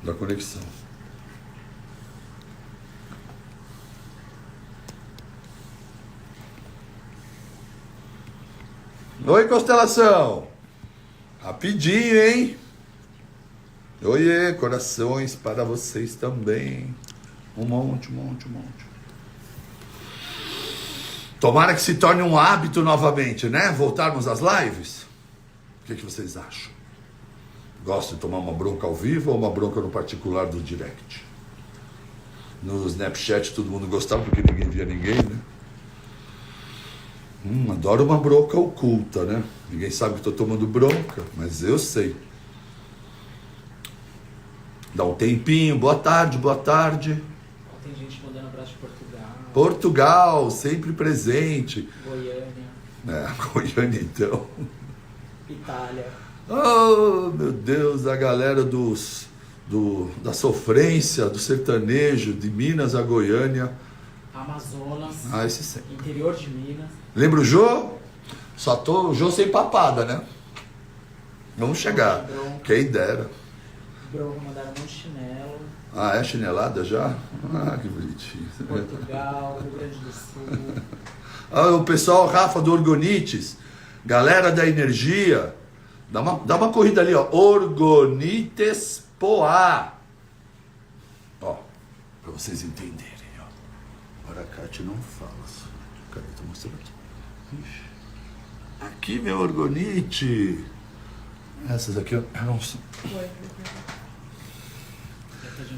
da conexão. Oi, constelação! Rapidinho, hein? Oiê, corações para vocês também. Um monte. Tomara que se torne um hábito novamente, né? Voltarmos às lives. O que vocês acham? Gosto de tomar uma bronca ao vivo ou uma bronca no particular do direct? No Snapchat todo mundo gostava porque ninguém via ninguém, né? Adoro uma bronca oculta, né? Ninguém sabe que estou tomando bronca, mas eu sei. Dá um tempinho, boa tarde. Tem gente mandando abraço de Portugal. Portugal, sempre presente. Goiânia. Goiânia então. Itália. Oh, meu Deus, a galera da sofrência, do sertanejo, de Minas a Goiânia. Amazonas. Esse sim. Interior de Minas. Lembra o Jô? Só tô o Jô sem papada, né? Vamos chegar. Quem dera. Bronca, mandaram um monte de chinelo. É chinelada já? Que bonitinho. Portugal, Rio Grande do Sul. O pessoal, Rafa do Orgonites, galera da energia, dá uma corrida ali, ó. Orgonites Poá. Ó, pra vocês entenderem, ó. Aracate não fala. Cadê? Tô mostrando aqui. Ixi. Aqui, meu Orgonite. Essas aqui, eu não sei.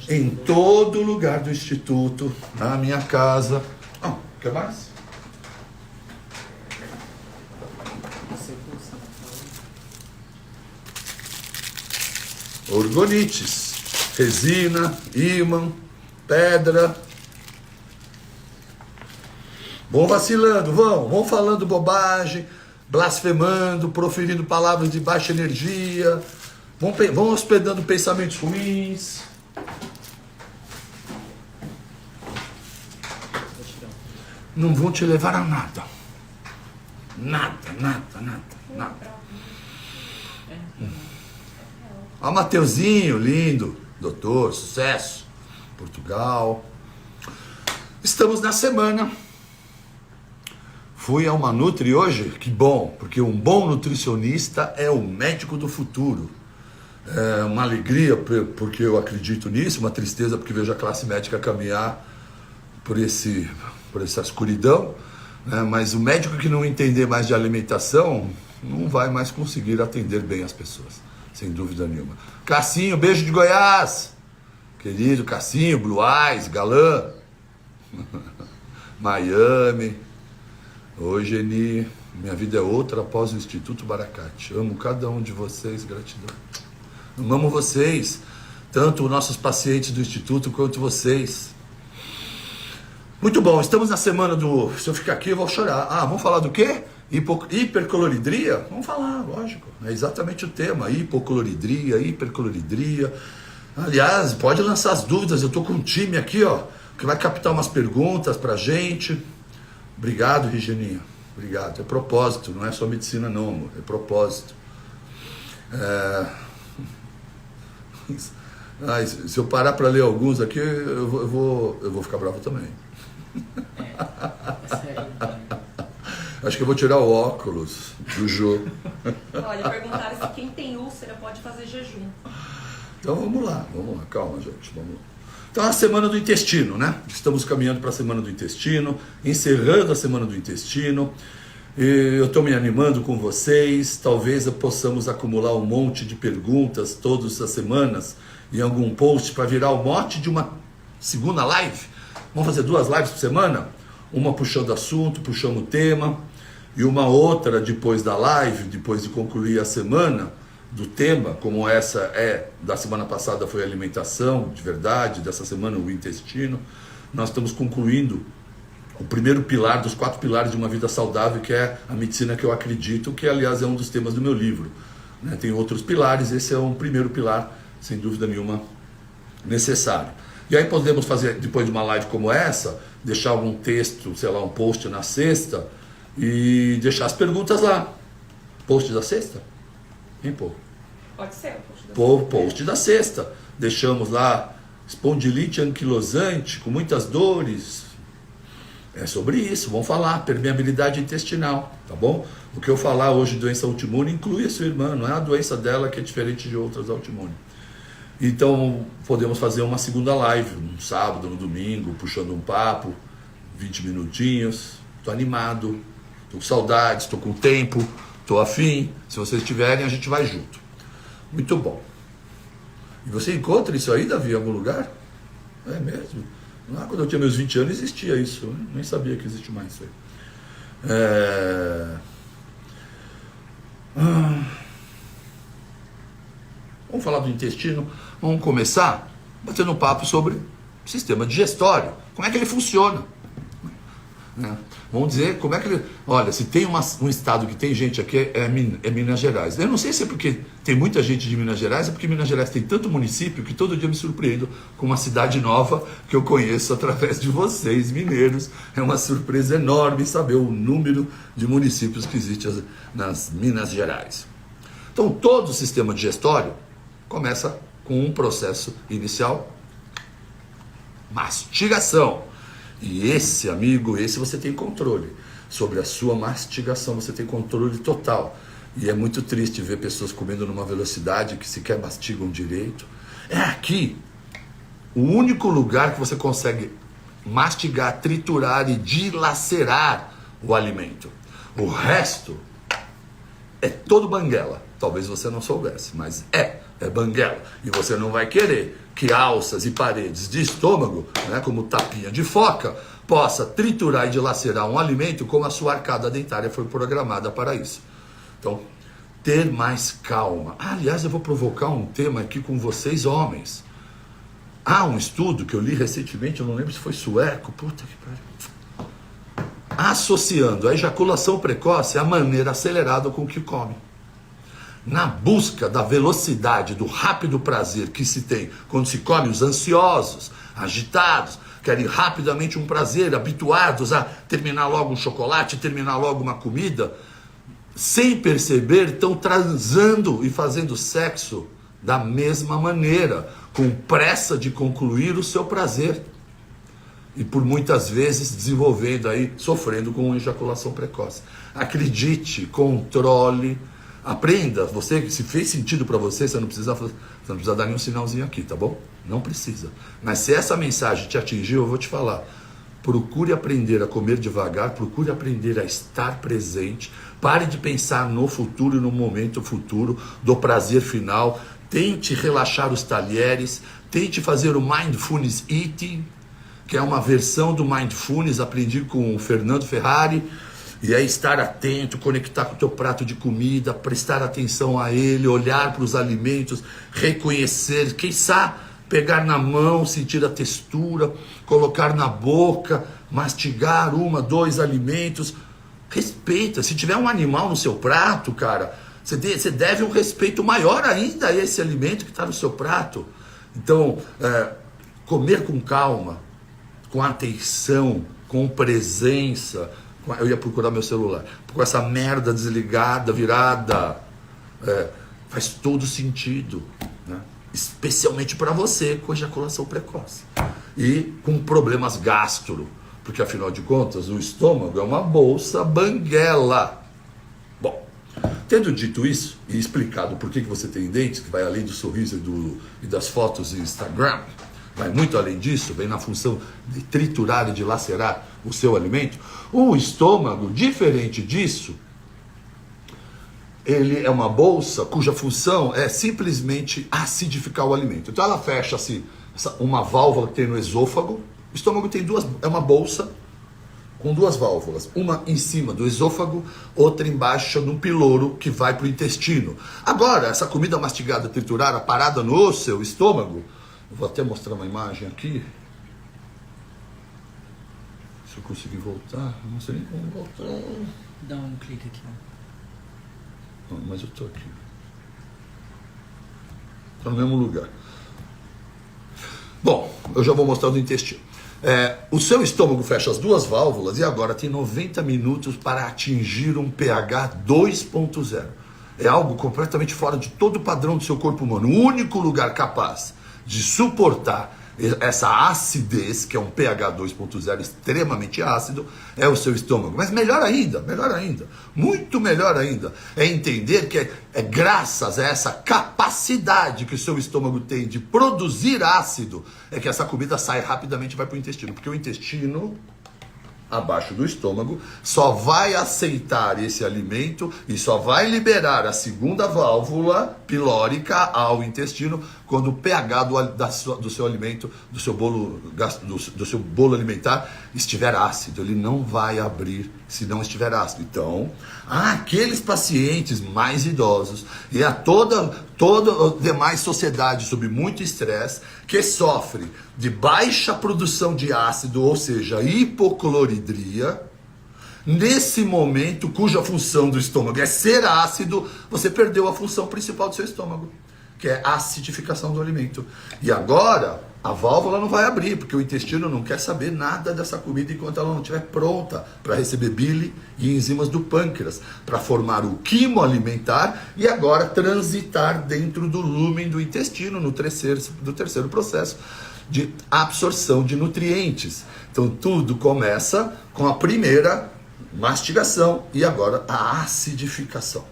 Em todo lugar do Instituto, na minha casa. Quer mais? Orgonites, resina, ímã, pedra. Vão vacilando, vão falando bobagem, blasfemando, proferindo palavras de baixa energia, vão hospedando pensamentos ruins. Não vão te levar a nada. Nada. Ó, Mateuzinho, lindo, doutor, sucesso, Portugal. Estamos na semana. Fui a uma Nutri hoje, que bom, porque um bom nutricionista é o médico do futuro. É uma alegria porque eu acredito nisso, uma tristeza porque vejo a classe médica caminhar por essa escuridão, né? Mas o médico que não entender mais de alimentação não vai mais conseguir atender bem as pessoas, sem dúvida nenhuma. Cassinho, beijo de Goiás, querido Cassinho, Blue Eyes, galã. Miami. Oi, Geni, minha vida é outra após o Instituto Baracate. Amo cada um de vocês, gratidão. Amo vocês, tanto os nossos pacientes do Instituto quanto vocês. Muito bom, estamos na semana do... Se eu ficar aqui eu vou chorar. Vamos falar do quê? Hipercoloridria? Vamos falar, lógico. É exatamente o tema. Hipercoloridria. Aliás, pode lançar as dúvidas. Eu estou com um time aqui, ó, que vai captar umas perguntas pra gente. Obrigado, Regininha. Obrigado. É propósito, não é só medicina não, amor. É propósito. Se eu parar para ler alguns aqui, eu vou ficar bravo também. Acho que eu vou tirar o óculos do Jô. Olha, perguntaram se quem tem úlcera pode fazer jejum. Então vamos lá, calma, gente, vamos lá. Então a semana do intestino, né? Estamos caminhando para a semana do intestino, encerrando a semana do intestino. Eu estou me animando com vocês, talvez possamos acumular um monte de perguntas todas as semanas em algum post para virar o mote de uma segunda live. Vamos fazer 2 lives por semana? Uma puxando assunto, puxando o tema, e uma outra depois da live, depois de concluir a semana do tema, como essa da semana passada foi alimentação, de verdade, dessa semana o intestino. Nós estamos concluindo o primeiro pilar dos 4 pilares de uma vida saudável, que é a medicina que eu acredito, que aliás é um dos temas do meu livro, né? Tem outros pilares, esse é um primeiro pilar, sem dúvida nenhuma, necessário. E aí podemos fazer, depois de uma live como essa, deixar algum texto, sei lá, um post na sexta, e deixar as perguntas lá. Post da sexta? Hein, pô? Pode ser o post da Post da sexta. Deixamos lá espondilite anquilosante com muitas dores. É sobre isso, vamos falar, permeabilidade intestinal, tá bom? O que eu falar hoje de doença autoimune inclui a sua irmã, não é a doença dela que é diferente de outras autoimunes. Então, podemos fazer uma segunda live, no sábado, no domingo, puxando um papo, 20 minutinhos. Estou animado, estou com saudades, estou com tempo, estou afim. Se vocês tiverem, a gente vai junto. Muito bom. E você encontra isso aí, Davi, em algum lugar? É mesmo? Lá quando eu tinha meus 20 anos existia isso, né? Nem sabia que existe mais isso aí. Vamos falar do intestino. Vamos começar batendo um papo sobre o sistema digestório. Como é que ele funciona? Vamos dizer como é que ele... Olha, se tem um estado que tem gente aqui, é Minas Gerais. Eu não sei se é porque tem muita gente de Minas Gerais, é porque Minas Gerais tem tanto município que todo dia eu me surpreendo com uma cidade nova que eu conheço através de vocês, mineiros. É uma surpresa enorme saber o número de municípios que existem nas Minas Gerais. Então, todo o sistema digestório começa com um processo inicial, mastigação. E esse, amigo, esse você tem controle. Sobre a sua mastigação, você tem controle total. E é muito triste ver pessoas comendo numa velocidade que sequer mastigam direito. É aqui o único lugar que você consegue mastigar, triturar e dilacerar o alimento. O resto é todo banguela. Talvez você não soubesse, mas é banguela. E você não vai querer que alças e paredes de estômago, né, como tapinha de foca, possa triturar e dilacerar um alimento como a sua arcada dentária foi programada para isso. Então, ter mais calma. Aliás, eu vou provocar um tema aqui com vocês, homens. Há um estudo que eu li recentemente, eu não lembro se foi sueco, puta que pariu, associando a ejaculação precoce à maneira acelerada com que come. Na busca da velocidade, do rápido prazer que se tem quando se come, os ansiosos, agitados, querem rapidamente um prazer, habituados a terminar logo um chocolate, terminar logo uma comida, sem perceber, estão transando e fazendo sexo da mesma maneira, com pressa de concluir o seu prazer. E por muitas vezes desenvolvendo aí, sofrendo com ejaculação precoce. Acredite, controle, aprenda. Você, se fez sentido para você, você não precisa dar nenhum sinalzinho aqui, tá bom? Não precisa. Mas se essa mensagem te atingiu, eu vou te falar. Procure aprender a comer devagar, procure aprender a estar presente, pare de pensar no futuro e no momento futuro, do prazer final, tente relaxar os talheres, tente fazer o Mindfulness Eating, que é uma versão do Mindfulness, aprendi com o Fernando Ferrari, e é estar atento, conectar com o teu prato de comida, prestar atenção a ele, olhar para os alimentos, reconhecer, quem sabe, pegar na mão, sentir a textura, colocar na boca, mastigar 1, 2 alimentos. Respeita. Se tiver um animal no seu prato, cara, você deve um respeito maior ainda a esse alimento que está no seu prato. Então, comer com calma, com atenção, com presença. Eu ia procurar meu celular. Com essa merda desligada, virada, faz todo sentido, né? Especialmente para você com ejaculação precoce e com problemas gastro, porque afinal de contas o estômago é uma bolsa banguela. Bom, tendo dito isso e explicado por que você tem dentes, que vai além do sorriso e das fotos do Instagram, vai muito além disso, vem na função de triturar e de lacerar o seu alimento, o estômago, diferente disso, ele é uma bolsa cuja função é simplesmente acidificar o alimento. Então ela fecha assim, uma válvula que tem no esôfago. O estômago tem é uma bolsa com 2 válvulas, uma em cima do esôfago, outra embaixo no piloro que vai para o intestino. Agora, essa comida mastigada, triturada, parada no seu estômago, eu vou até mostrar uma imagem aqui. Se eu conseguir voltar, não sei nem como voltar. Dá um clique aqui. Não, mas eu estou aqui. Estou no mesmo lugar. Bom, eu já vou mostrar do intestino. O seu estômago fecha as 2 válvulas e agora tem 90 minutos para atingir um pH 2.0. é algo completamente fora de todo o padrão do seu corpo humano. O único lugar capaz de suportar essa acidez, que é um pH 2.0 extremamente ácido, é o seu estômago. Mas melhor ainda, muito melhor ainda, é entender que é graças a essa capacidade que o seu estômago tem de produzir ácido, é que essa comida sai rapidamente e vai para o intestino. Porque o intestino, abaixo do estômago, só vai aceitar esse alimento e só vai liberar a segunda válvula pilórica ao intestino quando o pH do seu alimento, do seu bolo alimentar estiver ácido. Ele não vai abrir se não estiver ácido. Então, há aqueles pacientes mais idosos e a toda a demais sociedade sob muito estresse que sofre de baixa produção de ácido, ou seja, hipocloridria. Nesse momento, cuja função do estômago é ser ácido, você perdeu a função principal do seu estômago, que é a acidificação do alimento. E agora, a válvula não vai abrir, porque o intestino não quer saber nada dessa comida enquanto ela não estiver pronta para receber bile e enzimas do pâncreas, para formar o quimo alimentar e agora transitar dentro do lúmen do intestino, no terceiro processo de absorção de nutrientes. Então tudo começa com a primeira mastigação e agora a acidificação.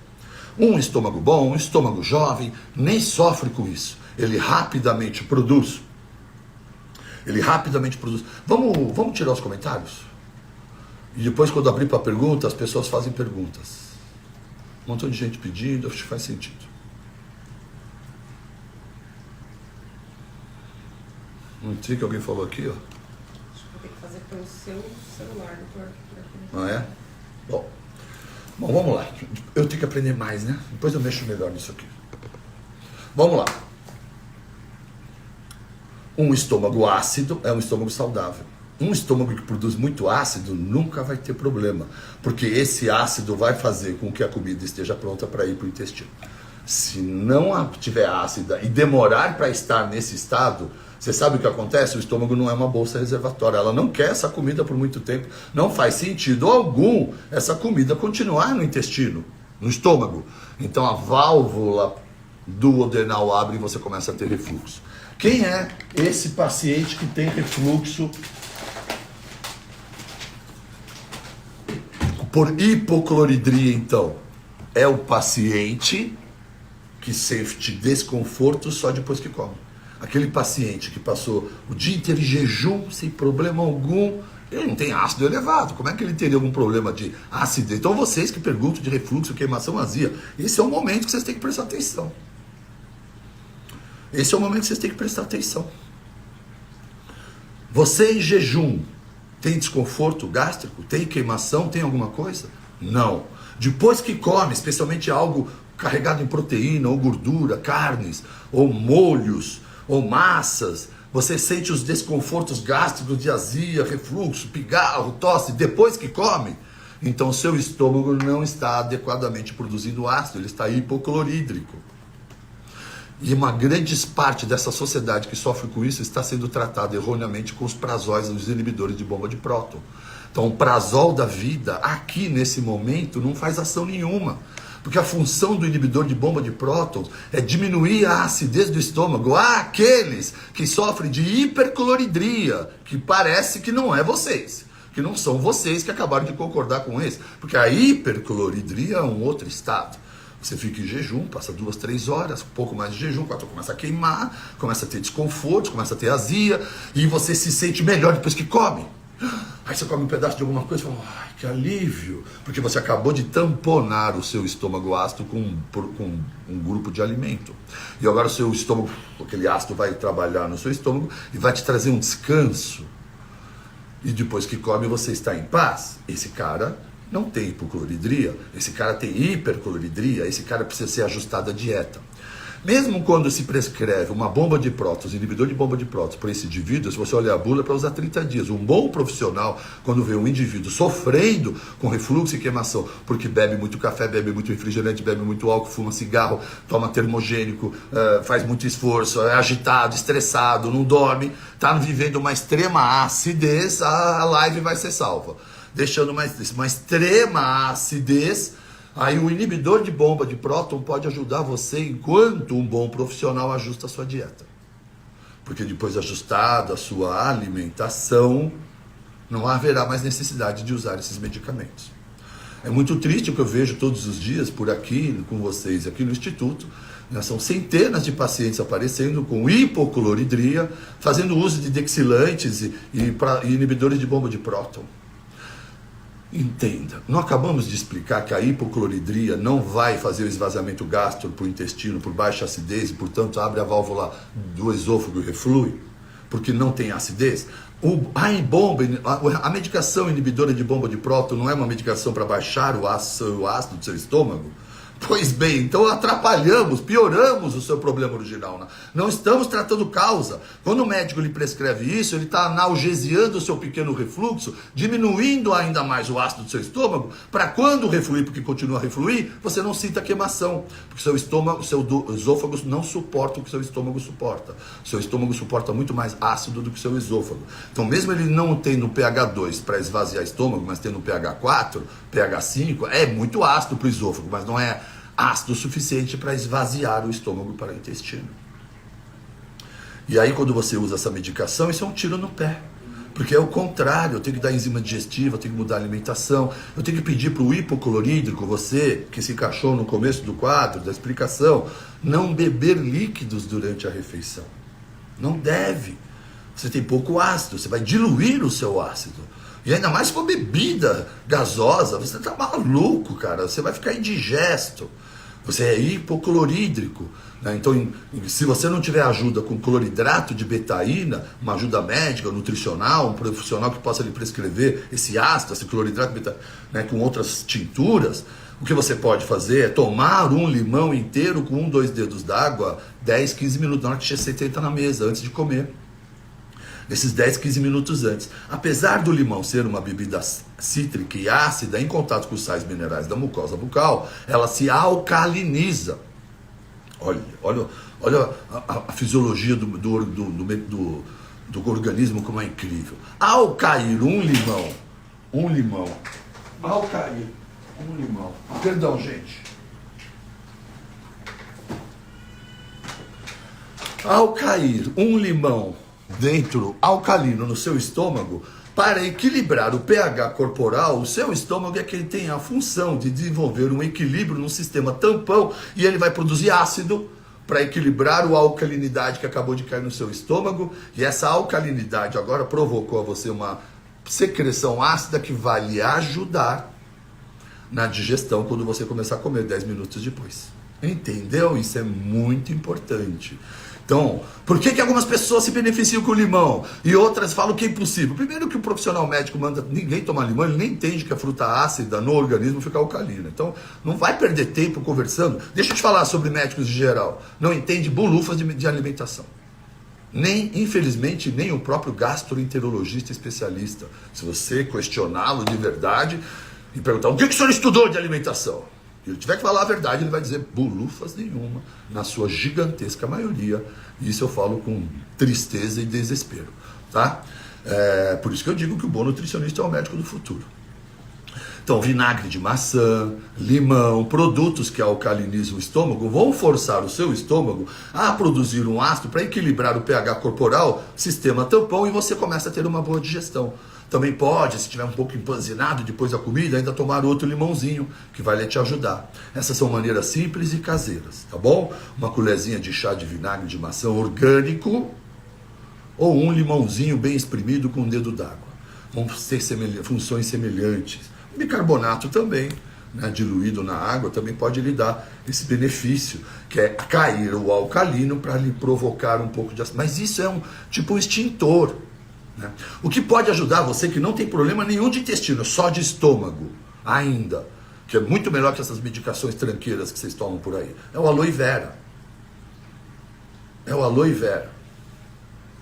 Um estômago bom, um estômago jovem, nem sofre com isso. Ele rapidamente produz. Vamos tirar os comentários? E depois, quando abrir para perguntas, as pessoas fazem perguntas. Um montão de gente pedindo, acho que faz sentido. Não sei que alguém falou aqui, ó. Acho que vou ter que fazer pelo seu celular, doutor. Não é? Bom, vamos lá. Eu tenho que aprender mais, né? Depois eu mexo melhor nisso aqui. Vamos lá. Um estômago ácido é um estômago saudável. Um estômago que produz muito ácido nunca vai ter problema, porque esse ácido vai fazer com que a comida esteja pronta para ir para o intestino. Se não tiver ácida e demorar para estar nesse estado, você sabe o que acontece? O estômago não é uma bolsa reservatória, ela não quer essa comida por muito tempo, não faz sentido algum essa comida continuar no intestino, no estômago. Então a válvula duodenal abre e você começa a ter refluxo. Quem é esse paciente que tem refluxo por hipocloridria, então? É o paciente que sente desconforto só depois que come. Aquele paciente que passou o dia inteiro em jejum, sem problema algum, ele não tem ácido elevado. Como é que ele teria algum problema de acidez? Então vocês que perguntam de refluxo, queimação, azia, esse é o momento que vocês têm que prestar atenção. Esse é o momento que vocês têm que prestar atenção. Você em jejum tem desconforto gástrico? Tem queimação? Tem alguma coisa? Não. Depois que come, especialmente algo carregado em proteína ou gordura, carnes, ou molhos, ou massas, você sente os desconfortos gástricos de azia, refluxo, pigarro, tosse, depois que come? Então seu estômago não está adequadamente produzindo ácido, ele está hipoclorídrico. E uma grande parte dessa sociedade que sofre com isso está sendo tratada erroneamente com os prazóis, os inibidores de bomba de próton. Então o prazol da vida, aqui nesse momento, não faz ação nenhuma. Porque a função do inibidor de bomba de prótons é diminuir a acidez do estômago. Há aqueles que sofrem de hipercloridria, que parece que não é vocês, que não são vocês que acabaram de concordar com esse. Porque a hipercloridria é um outro estado. Você fica em jejum, passa 2, 3 horas, um pouco mais de jejum, quando começa a queimar, começa a ter desconforto, começa a ter azia, e você se sente melhor depois que come. Aí você come um pedaço de alguma coisa e fala, ai, que alívio, porque você acabou de tamponar o seu estômago ácido com um grupo de alimento. E agora o seu estômago, aquele ácido vai trabalhar no seu estômago e vai te trazer um descanso. E depois que come você está em paz. Esse cara não tem hipocloridria, esse cara tem hipercloridria, esse cara precisa ser ajustado à dieta. Mesmo quando se prescreve uma bomba de prótons, inibidor de bomba de prótons para esse indivíduo, se você olhar a bula, é para usar 30 dias. Um bom profissional, quando vê um indivíduo sofrendo com refluxo e queimação, porque bebe muito café, bebe muito refrigerante, bebe muito álcool, fuma cigarro, toma termogênico, faz muito esforço, é agitado, estressado, não dorme, está vivendo uma extrema acidez, a live vai ser salva. Deixando uma extrema acidez Aí o inibidor de bomba de próton pode ajudar você enquanto um bom profissional ajusta a sua dieta. Porque depois ajustada a sua alimentação, não haverá mais necessidade de usar esses medicamentos. É muito triste o que eu vejo todos os dias por aqui, com vocês, aqui no Instituto. São centenas de pacientes aparecendo com hipocloridria, fazendo uso de dexilantes e inibidores de bomba de próton. Entenda, nós acabamos de explicar que a hipocloridria não vai fazer o esvaziamento gástrico para o intestino por baixa acidez e, portanto, abre a válvula do esôfago e reflui, porque não tem acidez. A medicação inibidora de bomba de próton não é uma medicação para baixar o ácido do seu estômago? Pois bem, então atrapalhamos, pioramos o seu problema original. Né? Não estamos tratando causa. Quando o médico lhe prescreve isso, ele está analgesiando o seu pequeno refluxo, diminuindo ainda mais o ácido do seu estômago, para quando refluir, porque continua a refluir, você não sinta queimação. Porque seu esôfago não suporta o que seu estômago suporta. O seu estômago suporta muito mais ácido do que o seu esôfago. Então, mesmo ele não tendo pH 2 para esvaziar o estômago, mas tendo pH 4, pH 5, é muito ácido para o esôfago, mas não é ácido o suficiente para esvaziar o estômago para o intestino. E aí quando você usa essa medicação, isso é um tiro no pé. Porque é o contrário, eu tenho que dar enzima digestiva, eu tenho que mudar a alimentação, eu tenho que pedir para o hipoclorídrico, você que se encaixou no começo do quadro, da explicação, não beber líquidos durante a refeição. Não deve. Você tem pouco ácido, você vai diluir o seu ácido. E ainda mais se for bebida gasosa, você tá maluco, cara. Você vai ficar indigesto. Você é hipoclorídrico. Né? Então, se você não tiver ajuda com cloridrato de betaína, uma ajuda médica, nutricional, um profissional que possa lhe prescrever esse ácido, esse cloridrato de betaína, né, com outras tinturas, o que você pode fazer é tomar um limão inteiro com 2 dedos d'água, 10, 15 minutos, na hora que você senta na mesa, antes de comer. Esses 10, 15 minutos antes. Apesar do limão ser uma bebida cítrica e ácida, em contato com os sais minerais da mucosa bucal, ela se alcaliniza. Olha a fisiologia do organismo como é incrível. Ao cair um limão, perdão, gente. Ao cair um limão dentro alcalino no seu estômago, para equilibrar o pH corporal, o seu estômago é que ele tem a função de desenvolver um equilíbrio no sistema tampão e ele vai produzir ácido para equilibrar a alcalinidade que acabou de cair no seu estômago, e essa alcalinidade agora provocou a você uma secreção ácida que vai lhe ajudar na digestão quando você começar a comer 10 minutos depois. Entendeu? Isso é muito importante. Então, por que algumas pessoas se beneficiam com o limão e outras falam que é impossível? Primeiro que o profissional médico manda ninguém tomar limão, ele nem entende que a fruta ácida no organismo fica alcalina. Então, não vai perder tempo conversando. Deixa eu te falar sobre médicos em geral. Não entende bolufas de alimentação. Infelizmente, nem o próprio gastroenterologista especialista. Se você questioná-lo de verdade e perguntar o que o senhor estudou de alimentação? E ele tiver que falar a verdade, ele vai dizer bolufas nenhuma, na sua gigantesca maioria. Isso eu falo com tristeza e desespero, tá? Por isso que eu digo que o bom nutricionista é o médico do futuro. Então, vinagre de maçã, limão, produtos que alcalinizam o estômago, vão forçar o seu estômago a produzir um ácido para equilibrar o pH corporal, sistema tampão, e você começa a ter uma boa digestão. Também pode, se estiver um pouco empanzinado depois da comida, ainda tomar outro limãozinho, que vai te ajudar. Essas são maneiras simples e caseiras, tá bom? Uma colherzinha de chá de vinagre de maçã orgânico, ou um limãozinho bem espremido com um dedo d'água. Vão ter funções semelhantes. O bicarbonato também, né, diluído na água, também pode lhe dar esse benefício, que é cair o alcalino para lhe provocar um pouco de ácido. Mas isso é um extintor. Né? O que pode ajudar você que não tem problema nenhum de intestino, só de estômago, ainda, que é muito melhor que essas medicações tranqueiras que vocês tomam por aí, é o aloe vera.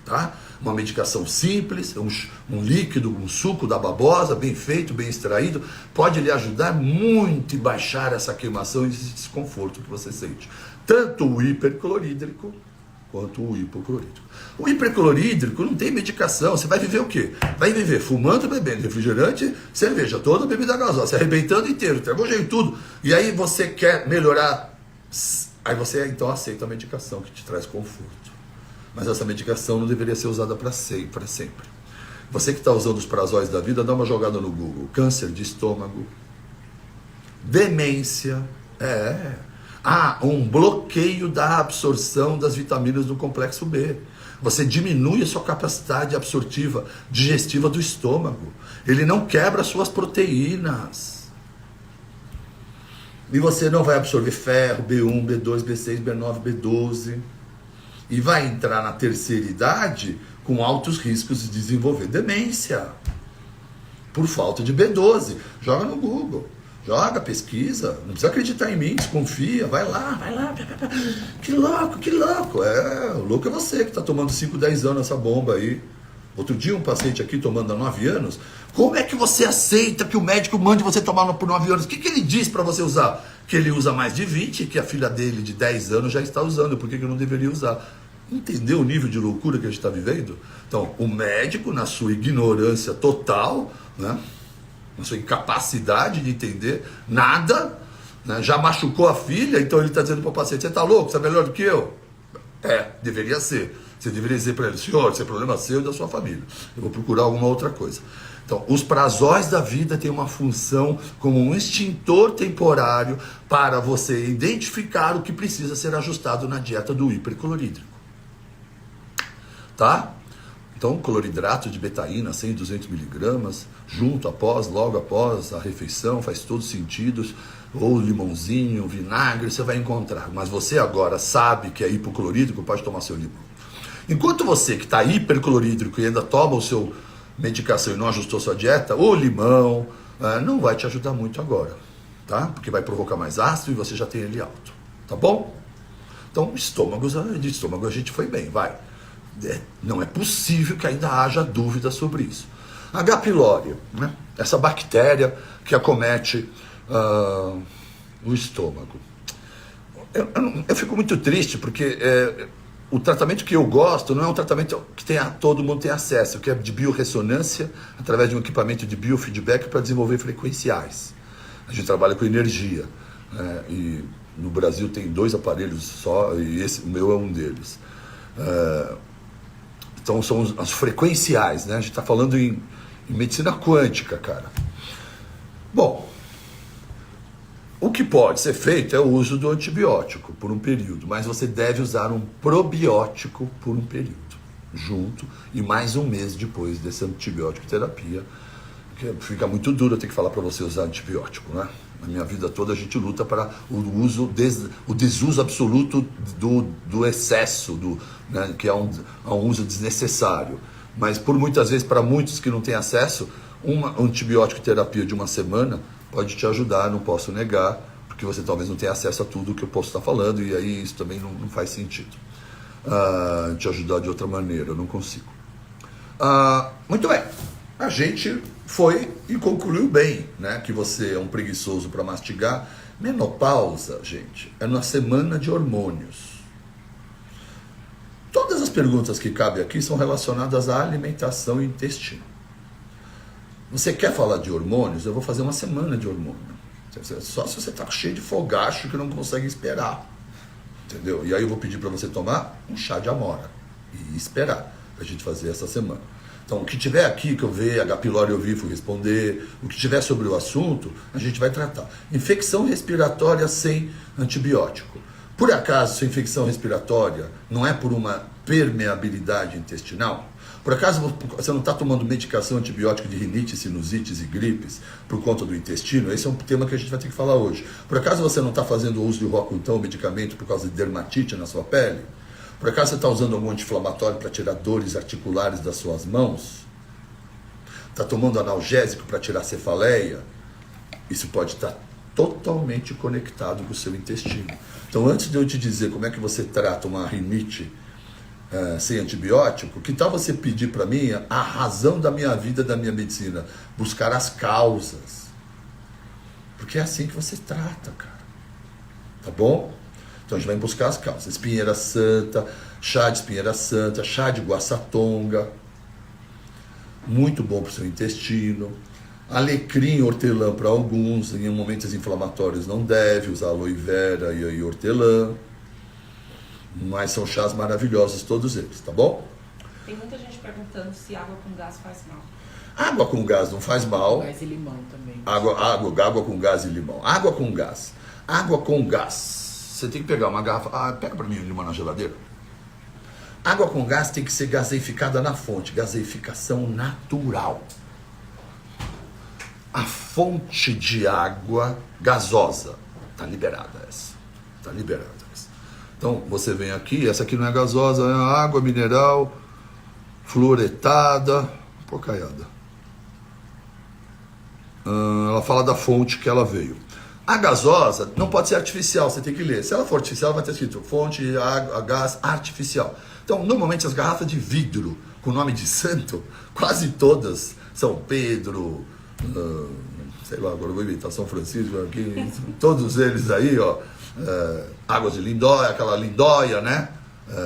Tá? Uma medicação simples, um líquido, um suco da babosa, bem feito, bem extraído, pode lhe ajudar muito e baixar essa queimação e esse desconforto que você sente. Tanto o hiperclorídrico quanto o hipoclorídrico. O hiperclorídrico não tem medicação. Você vai viver o quê? Vai viver fumando, bebendo refrigerante, cerveja, toda bebida gasosa, se arrebentando inteiro, termogeio tudo. E aí você quer melhorar. Aí você então aceita a medicação que te traz conforto. Mas essa medicação não deveria ser usada para sempre. Você que está usando os prazóis da vida, dá uma jogada no Google. Câncer de estômago, demência, um bloqueio da absorção das vitaminas do complexo B. Você diminui a sua capacidade absortiva, digestiva do estômago. Ele não quebra suas proteínas. E você não vai absorver ferro, B1, B2, B6, B9, B12. E vai entrar na terceira idade com altos riscos de desenvolver demência. Por falta de B12. Joga no Google. Joga, pesquisa, não precisa acreditar em mim, desconfia, vai lá. Que louco. O louco é você que está tomando 5, 10 anos essa bomba aí. Outro dia um paciente aqui tomando há 9 anos. Como é que você aceita que o médico mande você tomar por 9 anos? O que ele diz para você usar? Que ele usa mais de 20, que a filha dele de 10 anos já está usando, por que eu não deveria usar? Entendeu o nível de loucura que a gente está vivendo? Então, o médico, na sua ignorância total, né? Na sua incapacidade de entender nada, né? Já machucou a filha, então ele está dizendo para o paciente, você está louco, você é melhor do que eu? Deveria ser. Você deveria dizer para ele, senhor, isso é problema seu e da sua família. Eu vou procurar alguma outra coisa. Então, os prazóis da vida têm uma função como um extintor temporário para você identificar o que precisa ser ajustado na dieta do hiperclorídrico. Tá? Então, cloridrato de betaína, 100, 200 miligramas, logo após a refeição, faz todo sentido, ou limãozinho, vinagre, você vai encontrar. Mas você agora sabe que é hipoclorídrico, pode tomar seu limão. Enquanto você que está hiperclorídrico e ainda toma o seu medicação e não ajustou sua dieta, o limão não vai te ajudar muito agora, tá? Porque vai provocar mais ácido e você já tem ele alto, tá bom? Então, de estômago a gente foi bem, vai. Não é possível que ainda haja dúvida sobre isso. H. pylori, né? Essa bactéria que acomete o estômago. Eu fico muito triste porque o tratamento que eu gosto não é um tratamento que todo mundo tem acesso, que é de biorressonância, através de um equipamento de biofeedback para desenvolver frequenciais. A gente trabalha com energia, né? E no Brasil tem 2 aparelhos só, e o meu é um deles. Então são as frequenciais, né? A gente está falando em medicina quântica, cara. Bom, o que pode ser feito é o uso do antibiótico por um período, mas você deve usar um probiótico por um período, junto, e mais um mês depois dessa antibiótico terapia, que fica muito duro eu ter que falar para você usar antibiótico, né? Na minha vida toda a gente luta para o desuso absoluto do excesso, né, que é um uso desnecessário. Mas por muitas vezes, para muitos que não têm acesso, uma antibiótico terapia de uma semana pode te ajudar, não posso negar, porque você talvez não tenha acesso a tudo que eu posso estar falando, e aí isso também não faz sentido. Te ajudar de outra maneira, eu não consigo. Muito bem, a gente foi e concluiu bem, né, que você é um preguiçoso para mastigar. Menopausa, gente, é na semana de hormônios. Todas as perguntas que cabem aqui são relacionadas à alimentação e intestino. Você quer falar de hormônios? Eu vou fazer uma semana de hormônio. Só se você está cheio de fogacho que não consegue esperar. Entendeu? E aí eu vou pedir para você tomar um chá de amora e esperar para a gente fazer essa semana. Então, o que tiver aqui, que eu ver, H. pylori eu vivo responder, o que tiver sobre o assunto, a gente vai tratar. Infecção respiratória sem antibiótico. Por acaso, sua infecção respiratória não é por uma permeabilidade intestinal? Por acaso você não está tomando medicação antibiótica de rinite, sinusites e gripes por conta do intestino? Esse é um tema que a gente vai ter que falar hoje. Por acaso você não está fazendo uso de Roacutan, medicamento por causa de dermatite na sua pele? Por acaso você está usando algum anti-inflamatório para tirar dores articulares das suas mãos? Está tomando analgésico para tirar cefaleia? Isso pode estar totalmente conectado com o seu intestino. Então, antes de eu te dizer como é que você trata uma rinite sem antibiótico, que tal você pedir para mim a razão da minha vida, da minha medicina? Buscar as causas. Porque é assim que você trata, cara. Tá bom? Então a gente vai buscar as causas. Espinheira santa, chá de espinheira santa, chá de guaçatonga, muito bom para o seu intestino. Alecrim, hortelã para alguns, em momentos inflamatórios não deve usar aloe vera e hortelã, mas são chás maravilhosos todos eles, tá bom? Tem muita gente perguntando se água com gás faz mal. Água com gás não faz mal. Gás e limão também. Água com gás e limão. Água com gás. Água com gás. Você tem que pegar uma garrafa. Pega para mim um limão na geladeira. Água com gás tem que ser gaseificada na fonte. Gaseificação natural. A fonte de água gasosa. Está liberada essa. Está liberada essa. Então você vem aqui. Essa aqui não é gasosa, é água mineral fluoretada. Porcaiada. Ela fala da fonte que ela veio. A gasosa não pode ser artificial, você tem que ler. Se ela for artificial, vai ter escrito fonte a gás artificial. Então, normalmente as garrafas de vidro com nome de santo, quase todas, São Pedro, sei lá, agora eu vou inventar São Francisco aqui, todos eles aí, ó, águas de Lindóia, aquela Lindóia, né?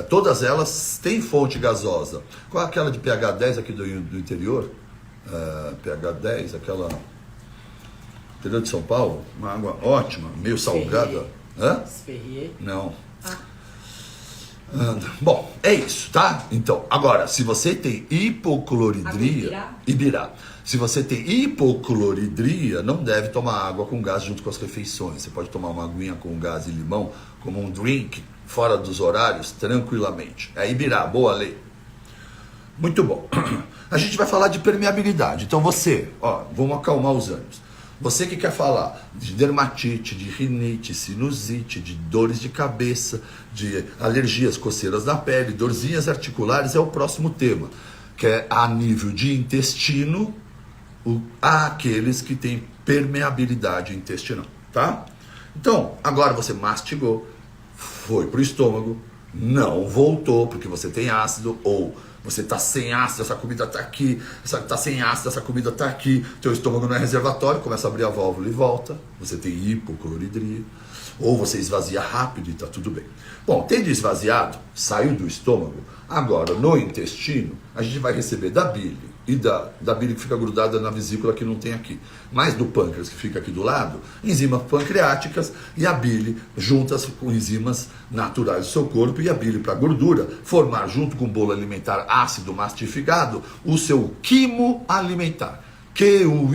Todas elas têm fonte gasosa. Qual é aquela de pH 10 aqui do interior? pH 10, aquela interior de São Paulo, uma água ótima, meio salgada. Ferrier. Não. Bom, é isso, tá? Então, agora, se você tem hipocloridria, Ibirá. Se você tem hipocloridria, não deve tomar água com gás junto com as refeições. Você pode tomar uma aguinha com gás e limão, como um drink, fora dos horários, tranquilamente. É Ibirá, boa lei. Muito bom. A gente vai falar de permeabilidade. Então você, vamos acalmar os ânimos. Você que quer falar de dermatite, de rinite, sinusite, de dores de cabeça, de alergias, coceiras na pele, dorzinhas articulares, é o próximo tema, que é a nível de intestino, aqueles que têm permeabilidade intestinal, tá? Então, agora você mastigou, foi pro estômago, não voltou porque você tem ácido, ou você está sem ácido, essa comida está aqui, está sem ácido, essa comida está aqui, teu estômago não é reservatório, começa a abrir a válvula e volta, você tem hipocloridria, ou você esvazia rápido e está tudo bem. Bom, tendo esvaziado, saiu do estômago, agora no intestino, a gente vai receber da bile, e da bile que fica grudada na vesícula que não tem aqui, mais do pâncreas que fica aqui do lado, enzimas pancreáticas e a bile juntas com enzimas naturais do seu corpo e a bile para gordura formar junto com o bolo alimentar ácido mastificado o seu quimo alimentar. QIMO,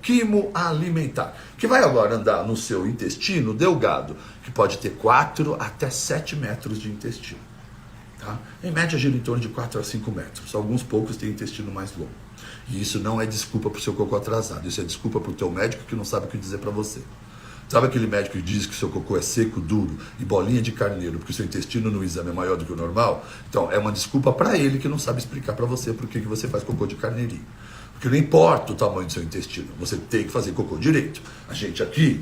quimo alimentar, que vai agora andar no seu intestino delgado, que pode ter 4 até 7 metros de intestino. Tá? Em média gira em torno de 4 a 5 metros. Alguns poucos têm intestino mais longo. E isso não é desculpa para o seu cocô atrasado. Isso é desculpa para o teu médico que não sabe o que dizer para você. Sabe aquele médico que diz que o seu cocô é seco, duro e bolinha de carneiro porque o seu intestino no exame é maior do que o normal? Então é uma desculpa para ele que não sabe explicar para você por que você faz cocô de carneirinho. Porque não importa o tamanho do seu intestino, você tem que fazer cocô direito. A gente aqui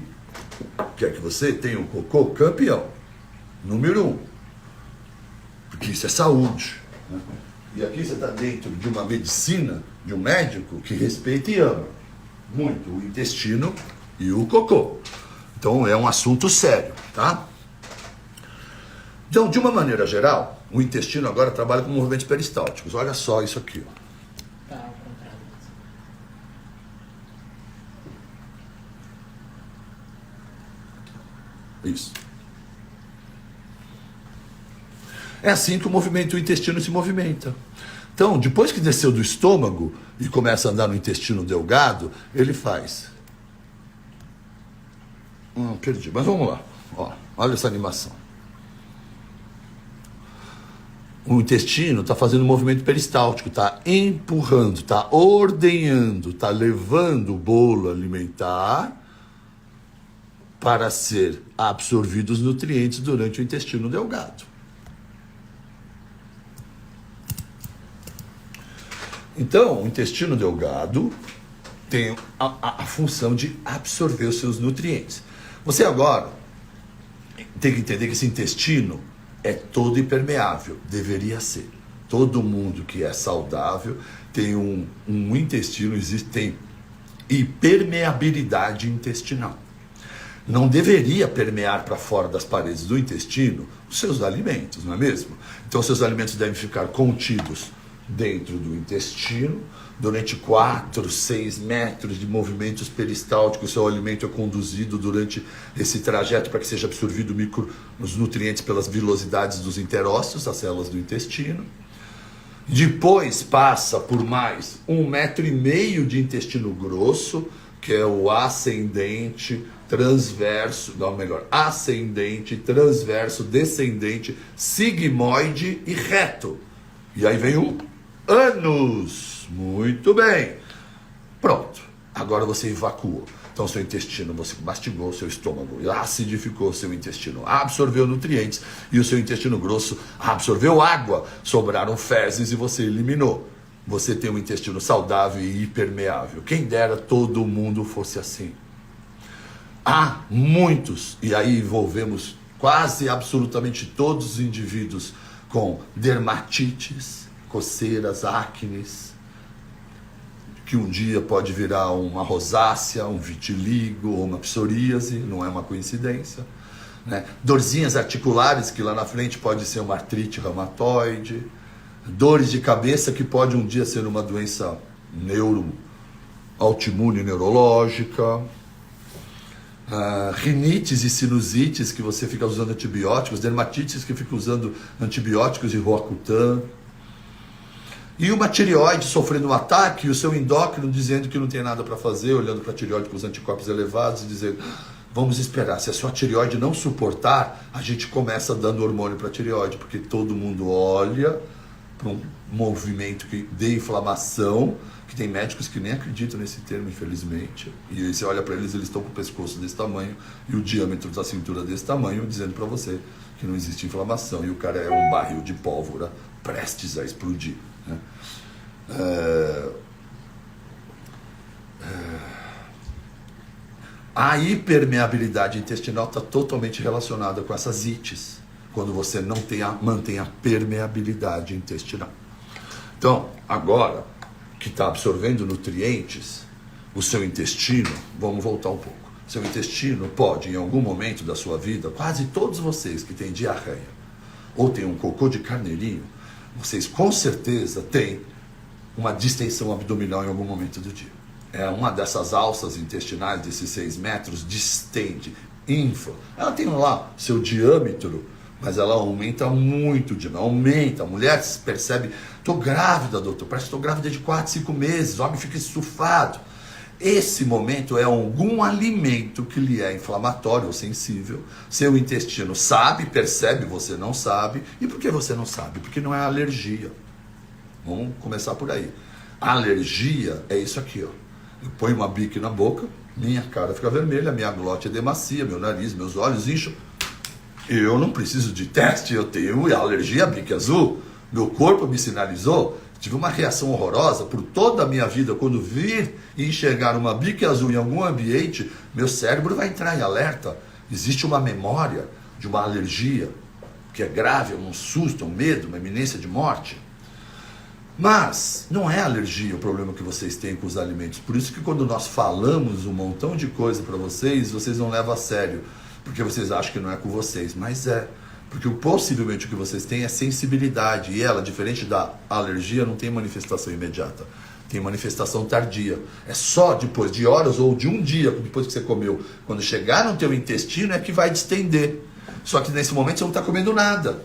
quer que você tenha um cocô campeão. Número 1. Porque isso é saúde. Né? E aqui você está dentro de uma medicina, de um médico que respeita e ama muito o intestino e o cocô. Então é um assunto sério, tá? Então, de uma maneira geral, o intestino agora trabalha com movimentos peristálticos. Olha só isso aqui. Tá, ao contrário. Isso. É assim que o intestino se movimenta. Então, depois que desceu do estômago e começa a andar no intestino delgado, ele faz. Perdi, mas vamos lá. Olha essa animação. O intestino está fazendo um movimento peristáltico, está empurrando, está ordenhando, está levando o bolo alimentar para ser absorvidos os nutrientes durante o intestino delgado. Então, o intestino delgado tem a função de absorver os seus nutrientes. Você agora tem que entender que esse intestino é todo impermeável, deveria ser. Todo mundo que é saudável tem um intestino, tem hipermeabilidade intestinal. não deveria permear para fora das paredes do intestino os seus alimentos, não é mesmo? Então, seus alimentos devem ficar contidos dentro do intestino. Durante 4, 6 metros de movimentos peristálticos, seu alimento é conduzido durante esse trajeto para que seja absorvido os nutrientes pelas vilosidades dos interócitos, as células do intestino. Depois passa por mais 1,5 metro de intestino grosso, que é o ascendente, transverso, ascendente, transverso, descendente, sigmoide e reto. E aí vem o ânus. Muito bem. Pronto. Agora você evacuou. Então seu intestino, você mastigou seu estômago, acidificou seu intestino, absorveu nutrientes e o seu intestino grosso absorveu água. Sobraram fezes e você eliminou. Você tem um intestino saudável e hipermeável. Quem dera todo mundo fosse assim. Há muitos, e aí envolvemos quase absolutamente todos os indivíduos com dermatites, coceiras, acnes, que um dia pode virar uma rosácea, um vitiligo ou uma psoríase, não é uma coincidência, né? Dorzinhas articulares, que lá na frente pode ser uma artrite reumatoide, dores de cabeça, que pode um dia ser uma doença autoimune neurológica, rinites e sinusites, que você fica usando antibióticos, dermatites que fica usando antibióticos e Roacutan, e uma tireoide sofrendo um ataque e o seu endócrino dizendo que não tem nada para fazer, olhando para a tireoide com os anticorpos elevados e dizendo, vamos esperar, se a sua tireoide não suportar, a gente começa dando hormônio para a tireoide, porque todo mundo olha para um movimento de inflamação, que tem médicos que nem acreditam nesse termo, infelizmente, e aí você olha para eles, eles estão com o pescoço desse tamanho e o diâmetro da cintura desse tamanho, dizendo para você que não existe inflamação, e o cara é um barril de pólvora prestes a explodir, né? A hipermeabilidade intestinal está totalmente relacionada com essas ites, quando você não mantém a permeabilidade intestinal. Então, agora que está absorvendo nutrientes, o seu intestino, vamos voltar um pouco, seu intestino pode, em algum momento da sua vida, quase todos vocês que têm diarreia, ou têm um cocô de carneirinho, vocês com certeza têm uma distensão abdominal em algum momento do dia. É uma dessas alças intestinais, desses 6 metros, distende, infla. Ela tem lá seu diâmetro, mas ela aumenta muito, aumenta. A mulher percebe, estou grávida, doutor, parece que estou grávida de 4, 5 meses, o homem fica estufado. Esse momento é algum alimento que lhe é inflamatório ou sensível. Seu intestino sabe, percebe, você não sabe. E por que você não sabe? Porque não é alergia. Vamos começar por aí. A alergia é isso aqui, ó. Eu ponho uma bique na boca, minha cara fica vermelha, minha glote edemacia, meu nariz, meus olhos incham. Eu não preciso de teste, eu tenho alergia à bique azul. Meu corpo me sinalizou. Tive uma reação horrorosa por toda a minha vida. Quando vir e enxergar uma bique azul em algum ambiente, meu cérebro vai entrar em alerta. Existe uma memória de uma alergia que é grave, um susto, um medo, uma iminência de morte. Mas não é alergia o problema que vocês têm com os alimentos. Por isso que quando nós falamos um montão de coisa para vocês, vocês não levam a sério. Porque vocês acham que não é com vocês. Mas é. Porque possivelmente o que vocês têm é sensibilidade. E ela, diferente da alergia, não tem manifestação imediata. Tem manifestação tardia. É só depois de horas ou de um dia, depois que você comeu. Quando chegar no teu intestino é que vai distender. Só que nesse momento você não está comendo nada.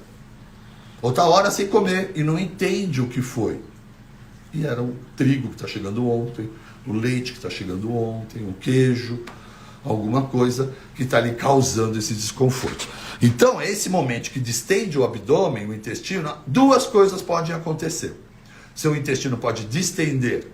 Outra hora sem comer e não entende o que foi. E era o trigo que está chegando ontem, o leite que está chegando ontem, o queijo, alguma coisa que está ali causando esse desconforto. Então, esse momento que distende o abdômen, o intestino, duas coisas podem acontecer. Seu intestino pode distender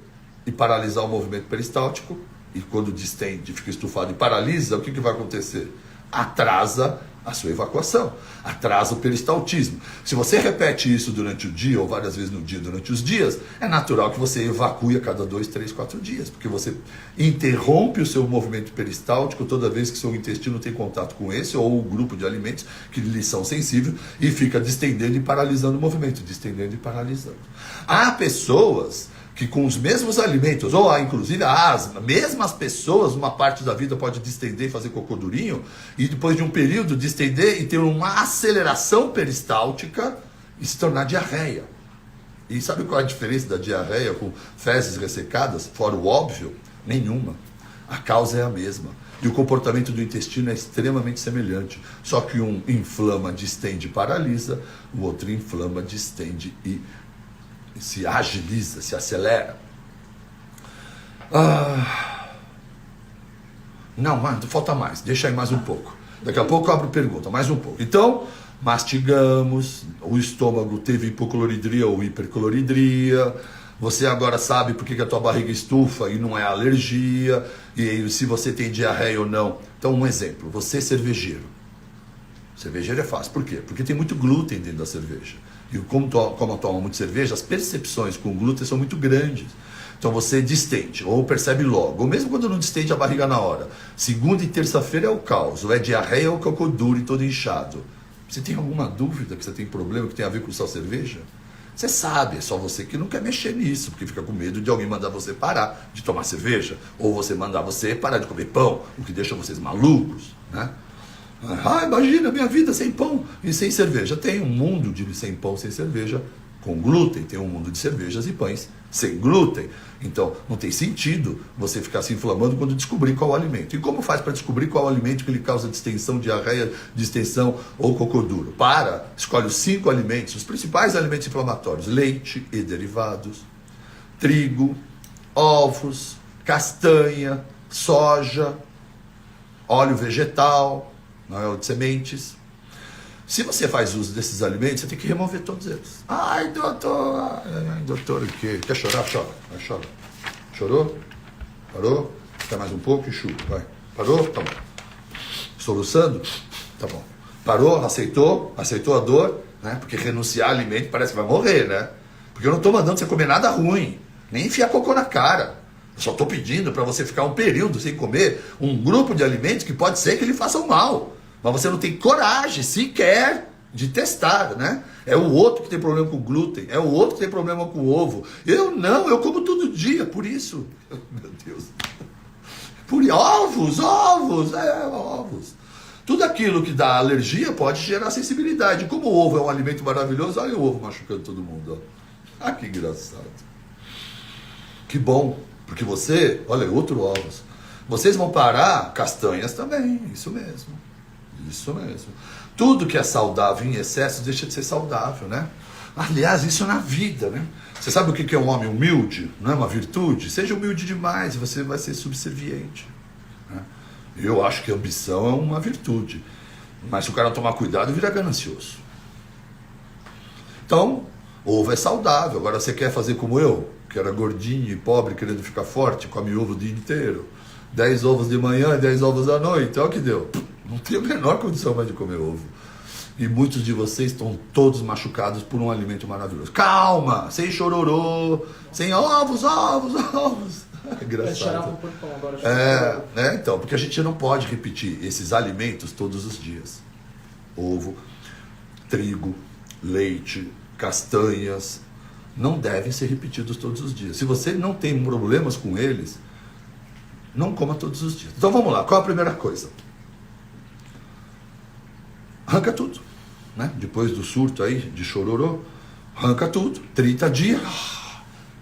e paralisar o movimento peristáltico, e quando distende, fica estufado e paralisa, o que vai acontecer? Atrasa a sua evacuação, atrasa o peristaltismo. Se você repete isso durante o dia, ou várias vezes no dia durante os dias, é natural que você evacue a cada 2, 3, 4 dias, porque você interrompe o seu movimento peristáltico toda vez que seu intestino tem contato com esse ou o grupo de alimentos que lhe são sensíveis e fica distendendo e paralisando o movimento, distendendo e paralisando. Há pessoas que com os mesmos alimentos, ou inclusive a asma, mesmas pessoas, uma parte da vida pode distender e fazer cocô durinho, e depois de um período distender e ter uma aceleração peristáltica e se tornar diarreia. E sabe qual é a diferença da diarreia com fezes ressecadas? Fora o óbvio, nenhuma. A causa é a mesma. E o comportamento do intestino é extremamente semelhante. Só que um inflama, distende e paralisa, o outro inflama, distende e se agiliza, se acelera. Não, mas falta mais. Deixa aí mais um pouco. Daqui a pouco eu abro pergunta, mais um pouco. Então, mastigamos, o estômago teve hipocloridria ou hipercloridria, você agora sabe por que a tua barriga estufa e não é alergia, e se você tem diarreia ou não. Então, um exemplo, você é cervejeiro. Cervejeiro é fácil, por quê? Porque tem muito glúten dentro da cerveja. E como toma muito cerveja, as percepções com glúten são muito grandes. Então você distende, ou percebe logo, ou mesmo quando não distende a barriga na hora. Segunda e terça-feira é o caos, ou é diarreia ou cocô duro e todo inchado. Você tem alguma dúvida que você tem problema que tem a ver com sua cerveja? Você sabe, é só você que não quer mexer nisso, porque fica com medo de alguém mandar você parar de tomar cerveja, ou você mandar você parar de comer pão, o que deixa vocês malucos, né? Imagina a minha vida sem pão e sem cerveja. Tem um mundo de sem pão, sem cerveja, com glúten. Tem um mundo de cervejas e pães sem glúten. Então, não tem sentido você ficar se inflamando quando descobrir qual o alimento. E como faz para descobrir qual o alimento que lhe causa distensão, diarreia, distensão ou cocô duro? Escolhe os 5 alimentos, os principais alimentos inflamatórios: leite e derivados, trigo, ovos, castanha, soja, óleo vegetal, não é o de sementes. Se você faz uso desses alimentos, você tem que remover todos eles. Ai, doutor, o quê? Quer chorar? Chora. Vai, chora. Chorou? Parou? Quer mais um pouco e chupa, vai. Parou? Tá bom. Soluçando? Tá bom. Parou? Aceitou a dor, né? Porque renunciar a alimento parece que vai morrer, né? Porque eu não estou mandando você comer nada ruim, nem enfiar cocô na cara. Eu só estou pedindo para você ficar um período sem comer um grupo de alimentos que pode ser que lhe façam mal. Mas você não tem coragem sequer de testar, né? É o outro que tem problema com glúten, é o outro que tem problema com ovo. Eu como todo dia, por isso. Meu Deus. Ovos. Tudo aquilo que dá alergia pode gerar sensibilidade. Como o ovo é um alimento maravilhoso, olha o ovo machucando todo mundo. Ó. Que engraçado. Que bom, porque olha, outro ovos. Vocês vão parar castanhas também, isso mesmo. Isso mesmo. Tudo que é saudável em excesso deixa de ser saudável, né? Aliás, isso é na vida, né? Você sabe o que é um homem humilde? Não é uma virtude? Seja humilde demais e você vai ser subserviente, né? Eu acho que a ambição é uma virtude. Mas se o cara não tomar cuidado, vira ganancioso. Então, ovo é saudável. Agora você quer fazer como eu, que era gordinho e pobre, querendo ficar forte, come ovo o dia inteiro. 10 ovos de manhã e 10 ovos à noite. Olha o que deu. Não tem a menor condição mais de comer ovo. E muitos de vocês estão todos machucados por um alimento maravilhoso. Calma, sem chororô, sem ovos. É engraçado. Então, porque a gente não pode repetir esses alimentos todos os dias. Ovo, trigo, leite, castanhas, não devem ser repetidos todos os dias. Se você não tem problemas com eles, não coma todos os dias. Então vamos lá, qual a primeira coisa? Arranca tudo, né? Depois do surto aí de chororô, arranca tudo, 30 dias,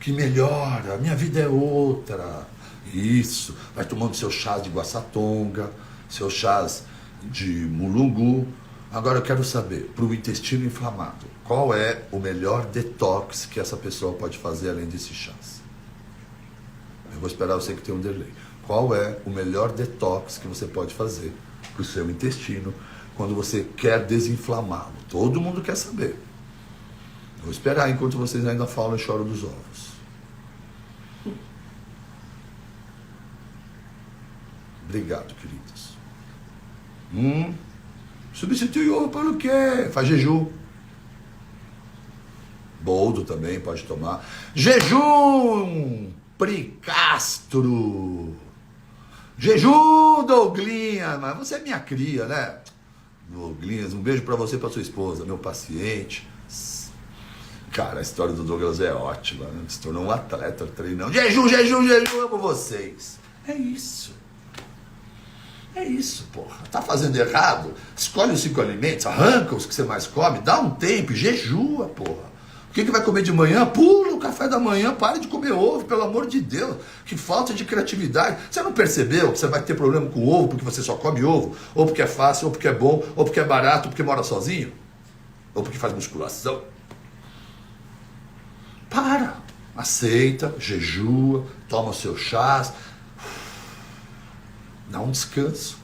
que melhora, a minha vida é outra. Isso, vai tomando seus chás de guaçatonga, seus chás de mulungu. Agora eu quero saber, para o intestino inflamado, qual é o melhor detox que essa pessoa pode fazer além desses chás? Eu vou esperar você que tem um delay. Qual é o melhor detox que você pode fazer para o seu intestino quando você quer desinflamá-lo? Todo mundo quer saber. Eu vou esperar enquanto vocês ainda falam e choram dos ovos. Obrigado, queridos. Substitui ovo pelo quê? Faz jejum. Boldo também pode tomar. Jejum! Pricastro! Jejum, Douglinhas! Mas você é minha cria, né? Douglinhas, um beijo pra você e pra sua esposa, meu paciente. Cara, a história do Douglas é ótima, né? Se tornou um atleta treinando. Jejum, jejum, jejum, amo vocês. É isso. É isso, porra. Tá fazendo errado? Escolhe os 5 alimentos, arranca os que você mais come, dá um tempo, jejua, porra. O que vai comer de manhã? Pula o café da manhã, pare de comer ovo, pelo amor de Deus. Que falta de criatividade. Você não percebeu que você vai ter problema com ovo porque você só come ovo? Ou porque é fácil, ou porque é bom, ou porque é barato, ou porque mora sozinho? Ou porque faz musculação? Para. Aceita, jejua, toma os seus chás. Dá um descanso.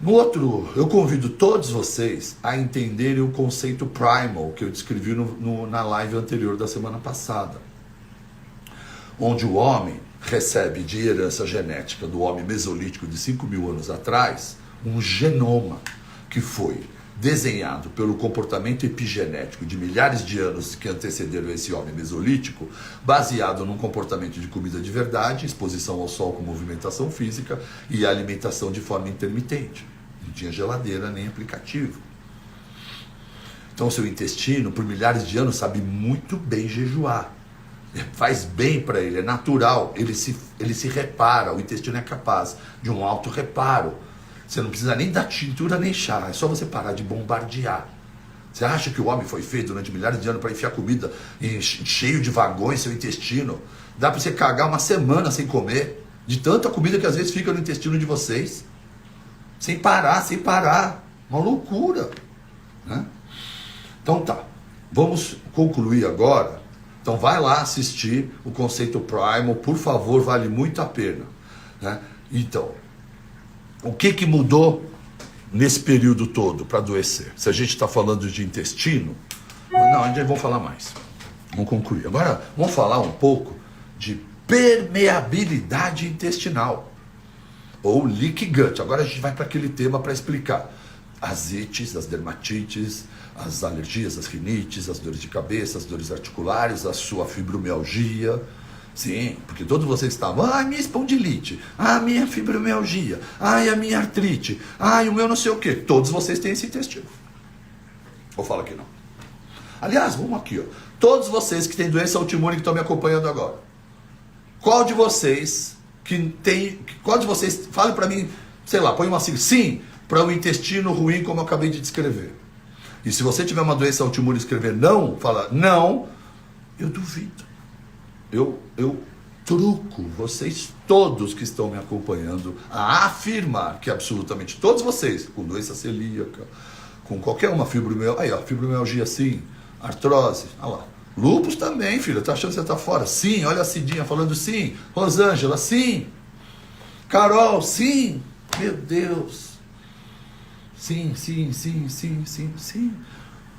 No outro, eu convido todos vocês a entenderem o conceito primal que eu descrevi na live anterior da semana passada, onde o homem recebe de herança genética do homem mesolítico de 5.000 anos atrás um genoma que foi desenhado pelo comportamento epigenético de milhares de anos que antecederam esse homem mesolítico, baseado num comportamento de comida de verdade, exposição ao sol com movimentação física e alimentação de forma intermitente. Não tinha geladeira nem aplicativo. Então o seu intestino, por milhares de anos, sabe muito bem jejuar. Faz bem para ele, é natural, ele se repara, o intestino é capaz de um auto-reparo. Você não precisa nem da tintura nem chá, é só você parar de bombardear. Você acha que o homem foi feito durante milhares de anos para enfiar comida cheio de vagões, seu intestino? Dá para você cagar uma semana sem comer, de tanta comida que às vezes fica no intestino de vocês. Sem parar. Uma loucura. Né? Então tá, vamos concluir agora. Então vai lá assistir o conceito primal, por favor, vale muito a pena. Né? Então, o que mudou nesse período todo para adoecer? Se a gente está falando de intestino, não, a gente vai falar mais. Vamos concluir. Agora, vamos falar um pouco de permeabilidade intestinal, ou leaky gut. Agora a gente vai para aquele tema para explicar as ites, as dermatites, as alergias, as rinites, as dores de cabeça, as dores articulares, a sua fibromialgia. Sim, porque todos vocês estavam, minha espondilite, minha fibromialgia, a minha artrite, o meu não sei o quê. Todos vocês têm esse intestino. Ou fala que não. Aliás, vamos aqui, ó. Todos vocês que têm doença autoimune que estão me acompanhando agora. Qual de vocês fale para mim, sei lá, põe uma sigla, sim, para o intestino ruim como eu acabei de descrever. E se você tiver uma doença autoimune e escrever não, fala não, eu duvido. Eu truco vocês todos que estão me acompanhando a afirmar que absolutamente todos vocês, com doença celíaca, com qualquer uma fibromialgia sim, artrose, olha lá. Lúpus também, filha, tá achando que você tá fora? Sim, olha a Cidinha falando sim, Rosângela, sim, Carol, sim, meu Deus, sim,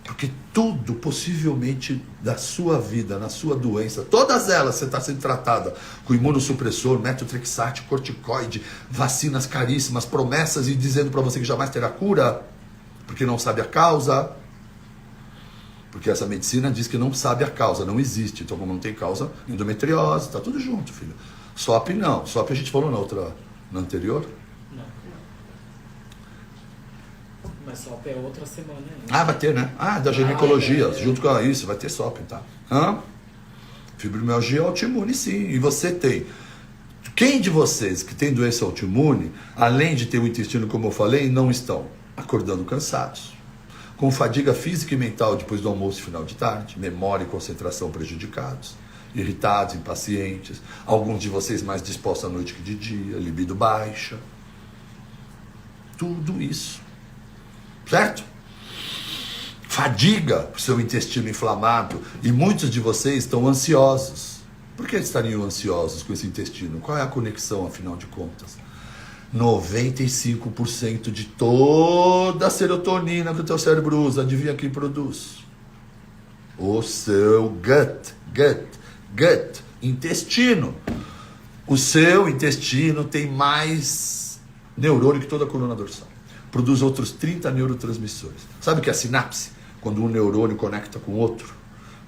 porque tudo possivelmente da sua vida, na sua doença, todas elas você está sendo tratada com imunossupressor, metotrexate, corticoide, vacinas caríssimas, promessas e dizendo para você que jamais terá cura, porque não sabe a causa. Porque essa medicina diz que não sabe a causa, não existe. Então, como não tem causa, endometriose, tá tudo junto, filho. SOP não. SOP a gente falou na anterior. Não. Mas SOP é outra semana ainda. Vai ter, né? Da ginecologia, junto com isso, vai ter SOP, tá? Fibromialgia é autoimune, sim. E você tem. Quem de vocês que tem doença autoimune, além de ter o intestino, como eu falei, não estão acordando cansados, com fadiga física e mental depois do almoço e final de tarde, memória e concentração prejudicados, irritados, impacientes, alguns de vocês mais dispostos à noite que de dia, libido baixa, tudo isso, certo? Fadiga, seu intestino inflamado, e muitos de vocês estão ansiosos. Por que estariam ansiosos com esse intestino? Qual é a conexão, afinal de contas? 95% de toda a serotonina que o teu cérebro usa, adivinha quem produz? O seu gut, intestino. O seu intestino tem mais neurônio que toda a coluna dorsal. Produz outros 30 neurotransmissores. Sabe o que é a sinapse? Quando um neurônio conecta com outro.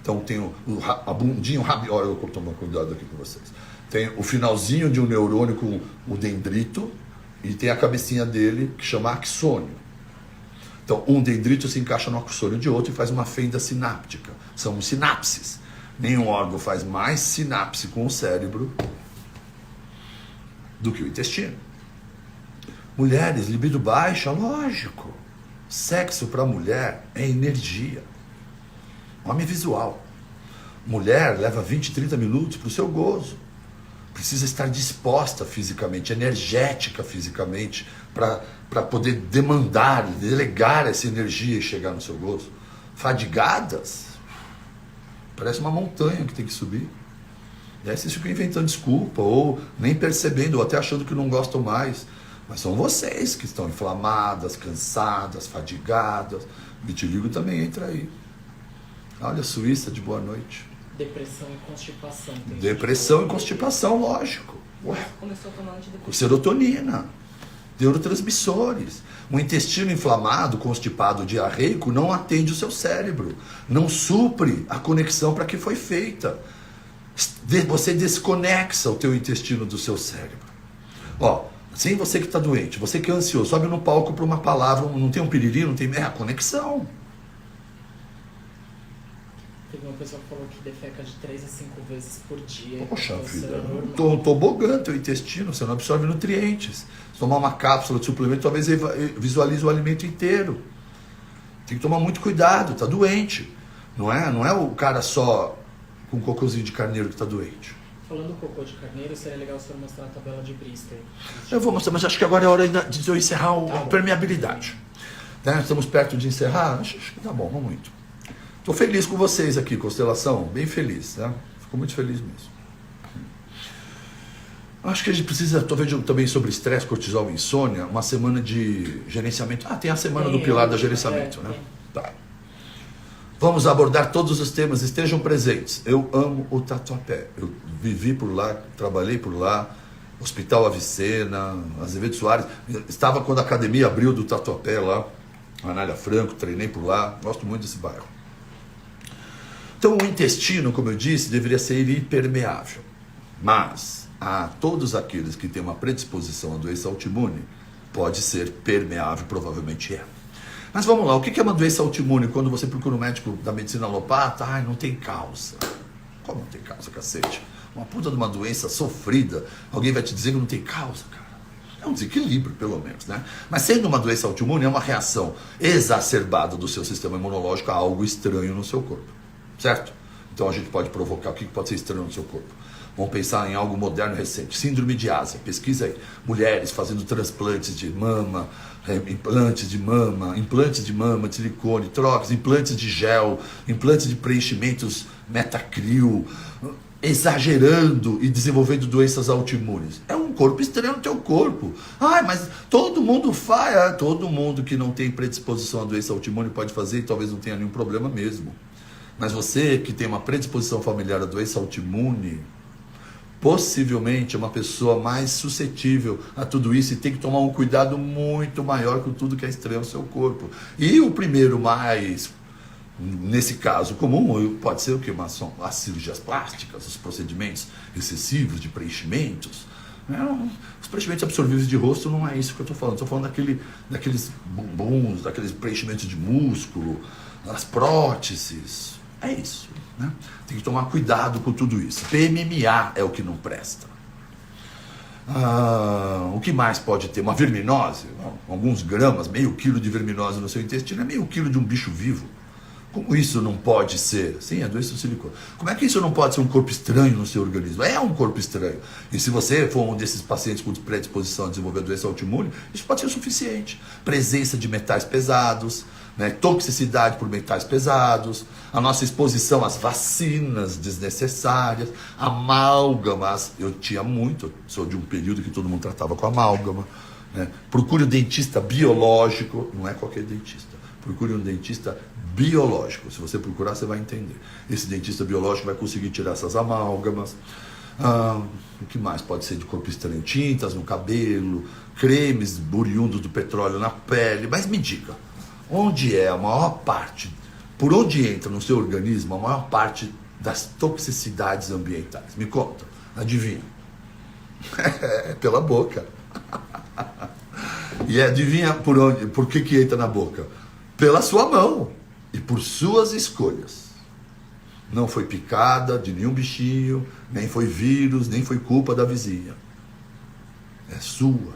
Então tem a bundinha, olha, eu vou tomar cuidado aqui com vocês. Tem o finalzinho de um neurônio com o dendrito, e tem a cabecinha dele, que chama axônio. Então, um dendrito se encaixa no axônio de outro e faz uma fenda sináptica. São sinapses. Nenhum órgão faz mais sinapse com o cérebro do que o intestino. Mulheres, libido baixa, lógico. Sexo para mulher é energia. Homem visual. Mulher leva 20, 30 minutos para o seu gozo. Precisa estar disposta fisicamente, energética fisicamente, para poder demandar, delegar essa energia e chegar no seu gozo. Fadigadas, parece uma montanha que tem que subir. E aí vocês ficam inventando desculpa, ou nem percebendo, ou até achando que não gostam mais. Mas são vocês que estão inflamadas, cansadas, fadigadas. Vitiligo também entra aí. Olha a Suíça de boa noite. Depressão e constipação. Depressão e constipação, lógico. Ué, Começou a tomar com antidepressivo. serotonina, neurotransmissores. Um intestino inflamado, constipado, diarreico, não atende o seu cérebro. Não supre a conexão para que foi feita. Você desconexa o teu intestino do seu cérebro. Ó, assim você que está doente, você que é ansioso, sobe no palco para uma palavra, não tem um piriri, não tem... É a conexão. Teve uma pessoa que falou que defeca de 3 a 5 vezes por dia. Poxa Então, vida, isso é normal. um tobogã teu intestino, você não absorve nutrientes. Se tomar uma cápsula de suplemento, talvez visualize o alimento inteiro. Tem que tomar muito cuidado, tá doente. Não é o cara só com cocôzinho de carneiro que tá doente. Falando do cocô de carneiro, seria legal o senhor mostrar a tabela de Bristol. Eu vou mostrar, mas acho que agora é hora de eu encerrar Tá a bom. permeabilidade. Né? Estamos perto de encerrar? Acho que tá bom, não muito. Estou feliz com vocês aqui, Constelação, bem feliz, né? Fico muito feliz mesmo. Acho que a gente precisa, talvez também sobre estresse, cortisol e insônia, uma semana de gerenciamento. Tem a semana do pilar da gerenciamento, né? Tá. Vamos abordar todos os temas, estejam presentes. Eu amo o Tatuapé, eu vivi por lá, trabalhei por lá, Hospital Avicena, Azevedo Soares, estava quando a academia abriu do Tatuapé lá, Anália Franco, treinei por lá, gosto muito desse bairro. Então o intestino, como eu disse, deveria ser hipermeável, mas a todos aqueles que têm uma predisposição à doença autoimune, pode ser permeável, provavelmente é. Mas vamos lá, o que é uma doença autoimune? Quando você procura um médico da medicina alopata, não tem causa. Como não tem causa, cacete? Uma puta de uma doença sofrida, alguém vai te dizer que não tem causa, cara. É um desequilíbrio, pelo menos, né? Mas sendo uma doença autoimune, é uma reação exacerbada do seu sistema imunológico a algo estranho no seu corpo, certo? Então a gente pode provocar, o que pode ser estranho no seu corpo? Vamos pensar em algo moderno e recente. Síndrome de Ásia, pesquisa aí. Mulheres fazendo transplantes de mama, implantes de mama, de silicone, trocas, implantes de gel, implantes de preenchimentos metacril, exagerando e desenvolvendo doenças autoimunes. É um corpo estranho no teu corpo. Mas todo mundo faz. Todo mundo que não tem predisposição à doença autoimune pode fazer e talvez não tenha nenhum problema mesmo. Mas você que tem uma predisposição familiar à doença autoimune, possivelmente é uma pessoa mais suscetível a tudo isso e tem que tomar um cuidado muito maior com tudo que é estranho ao seu corpo. E o primeiro mais, nesse caso comum, pode ser o que? As cirurgias plásticas, os procedimentos excessivos de preenchimentos. Os preenchimentos absorvíveis de rosto não é isso que eu estou falando. Estou falando daqueles bumbuns, daqueles preenchimentos de músculo, das próteses. É isso, né? Tem que tomar cuidado com tudo isso. PMMA é o que não presta. O que mais pode ter? Uma verminose? Alguns gramas, meio quilo de verminose no seu intestino é meio quilo de um bicho vivo. Como isso não pode ser? Sim, é doença do silicone. Como é que isso não pode ser um corpo estranho no seu organismo? É um corpo estranho. E se você for um desses pacientes com predisposição a desenvolver doença autoimune, isso pode ser o suficiente. Presença de metais pesados, né, toxicidade por metais pesados, a nossa exposição às vacinas desnecessárias, amálgamas. Eu tinha muito, sou de um período que todo mundo tratava com amálgama. Né? Procure um dentista biológico, não é qualquer dentista. Procure um dentista biológico. Se você procurar, você vai entender. Esse dentista biológico vai conseguir tirar essas amálgamas. O que mais pode ser de corpo estranho? Tintas no cabelo, cremes oriundos do petróleo na pele. Mas me diga, onde é a maior parte, por onde entra no seu organismo a maior parte das toxicidades ambientais? Me conta, adivinha? Pela boca. E adivinha por onde, por que entra na boca? Pela sua mão e por suas escolhas. não foi picada de nenhum bichinho, nem foi vírus, nem foi culpa da vizinha. É sua,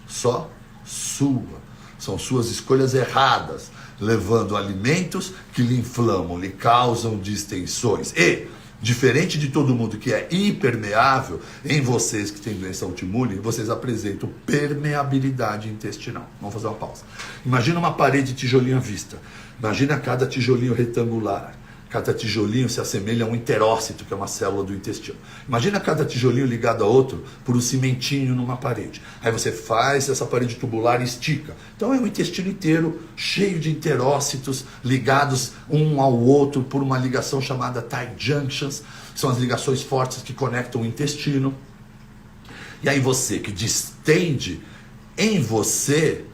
só sua. São suas escolhas erradas, levando alimentos que lhe inflamam, lhe causam distensões. E, diferente de todo mundo que é impermeável, em vocês que têm doença autoimune, vocês apresentam permeabilidade intestinal. Vamos fazer uma pausa. Imagina uma parede de tijolinho à vista. Imagina cada tijolinho retangular. Cada tijolinho se assemelha a um enterócito, que é uma célula do intestino. Imagina cada tijolinho ligado a outro por um cimentinho numa parede. Aí você faz essa parede tubular e estica. Então é um intestino inteiro cheio de enterócitos ligados um ao outro por uma ligação chamada tight junctions. São as ligações fortes que conectam o intestino. E aí você que distende em você,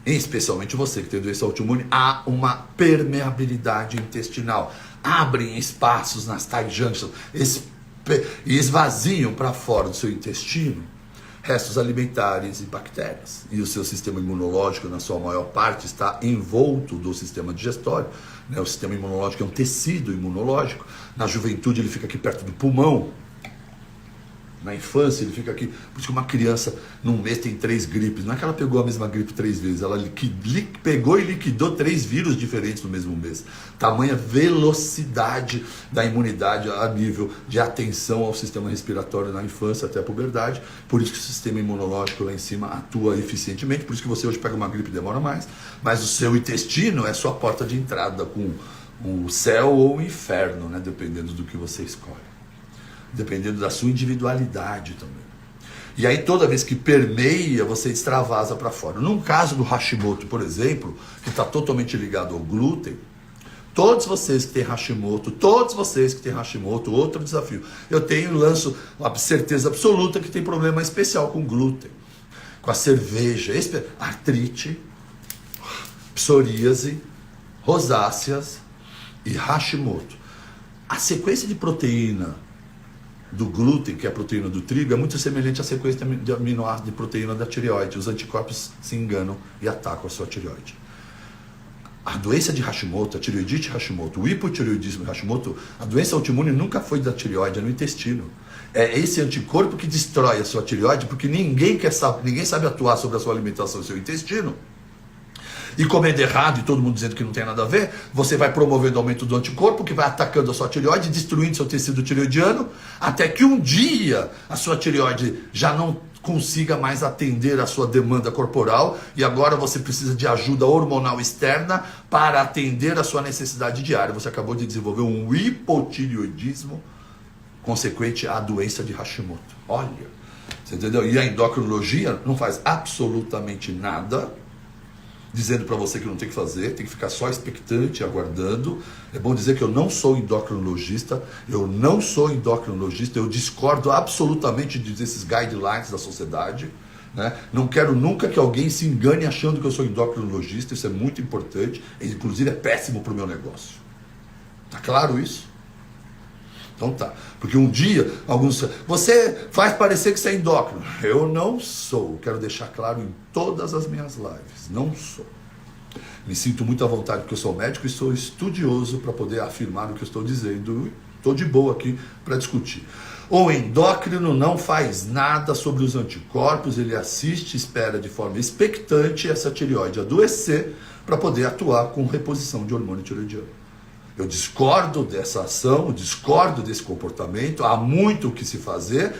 especialmente você que tem doença autoimune, há uma permeabilidade intestinal. Abrem espaços nas tight junctions e esvaziam para fora do seu intestino restos alimentares e bactérias. E o seu sistema imunológico, na sua maior parte, está envolto do sistema digestório. O sistema imunológico é um tecido imunológico. Na juventude ele fica aqui perto do pulmão. Na infância ele fica aqui. Por isso que uma criança num mês tem 3 gripes. Não é que ela pegou a mesma gripe 3 vezes. Ela pegou e liquidou 3 vírus diferentes no mesmo mês. Tamanha velocidade da imunidade a nível de atenção ao sistema respiratório na infância até a puberdade. Por isso que o sistema imunológico lá em cima atua eficientemente. Por isso que você hoje pega uma gripe e demora mais. Mas o seu intestino é sua porta de entrada com o céu ou o inferno, né? Dependendo do que você escolhe. Dependendo da sua individualidade também. E aí toda vez que permeia, você extravasa para fora. Num caso do Hashimoto, por exemplo, que está totalmente ligado ao glúten, todos vocês que têm Hashimoto, outro desafio. Eu lanço a certeza absoluta que tem problema especial com glúten, com a cerveja, artrite, psoríase, rosáceas e Hashimoto. A sequência de proteína do glúten, que é a proteína do trigo, é muito semelhante à sequência de aminoácidos de proteína da tireoide. Os anticorpos se enganam e atacam a sua tireoide. A doença de Hashimoto, a tireoidite Hashimoto, o hipotireoidismo Hashimoto, a doença autoimune nunca foi da tireoide, é no intestino. É esse anticorpo que destrói a sua tireoide, porque ninguém sabe atuar sobre a sua alimentação e seu intestino. E comendo errado, e todo mundo dizendo que não tem nada a ver, você vai promovendo o aumento do anticorpo, que vai atacando a sua tireoide, destruindo seu tecido tireoidiano, até que um dia a sua tireoide já não consiga mais atender a sua demanda corporal, e agora você precisa de ajuda hormonal externa para atender a sua necessidade diária. Você acabou de desenvolver um hipotireoidismo consequente à doença de Hashimoto. Olha, você entendeu? E a endocrinologia não faz absolutamente nada, dizendo para você que não tem que fazer, tem que ficar só expectante, aguardando. É bom dizer que eu não sou endocrinologista, eu discordo absolutamente desses guidelines da sociedade, né? Não quero nunca que alguém se engane achando que eu sou endocrinologista, isso é muito importante, inclusive é péssimo para o meu negócio. Tá claro isso? Então tá, porque um dia, você faz parecer que você é endócrino. Eu não sou, quero deixar claro em todas as minhas lives, não sou. Me sinto muito à vontade porque eu sou médico e sou estudioso para poder afirmar o que eu estou dizendo. Estou de boa aqui para discutir. O endócrino não faz nada sobre os anticorpos, ele assiste, espera de forma expectante essa tireoide adoecer para poder atuar com reposição de hormônio tireoidiano. Eu discordo dessa ação, discordo desse comportamento, há muito o que se fazer,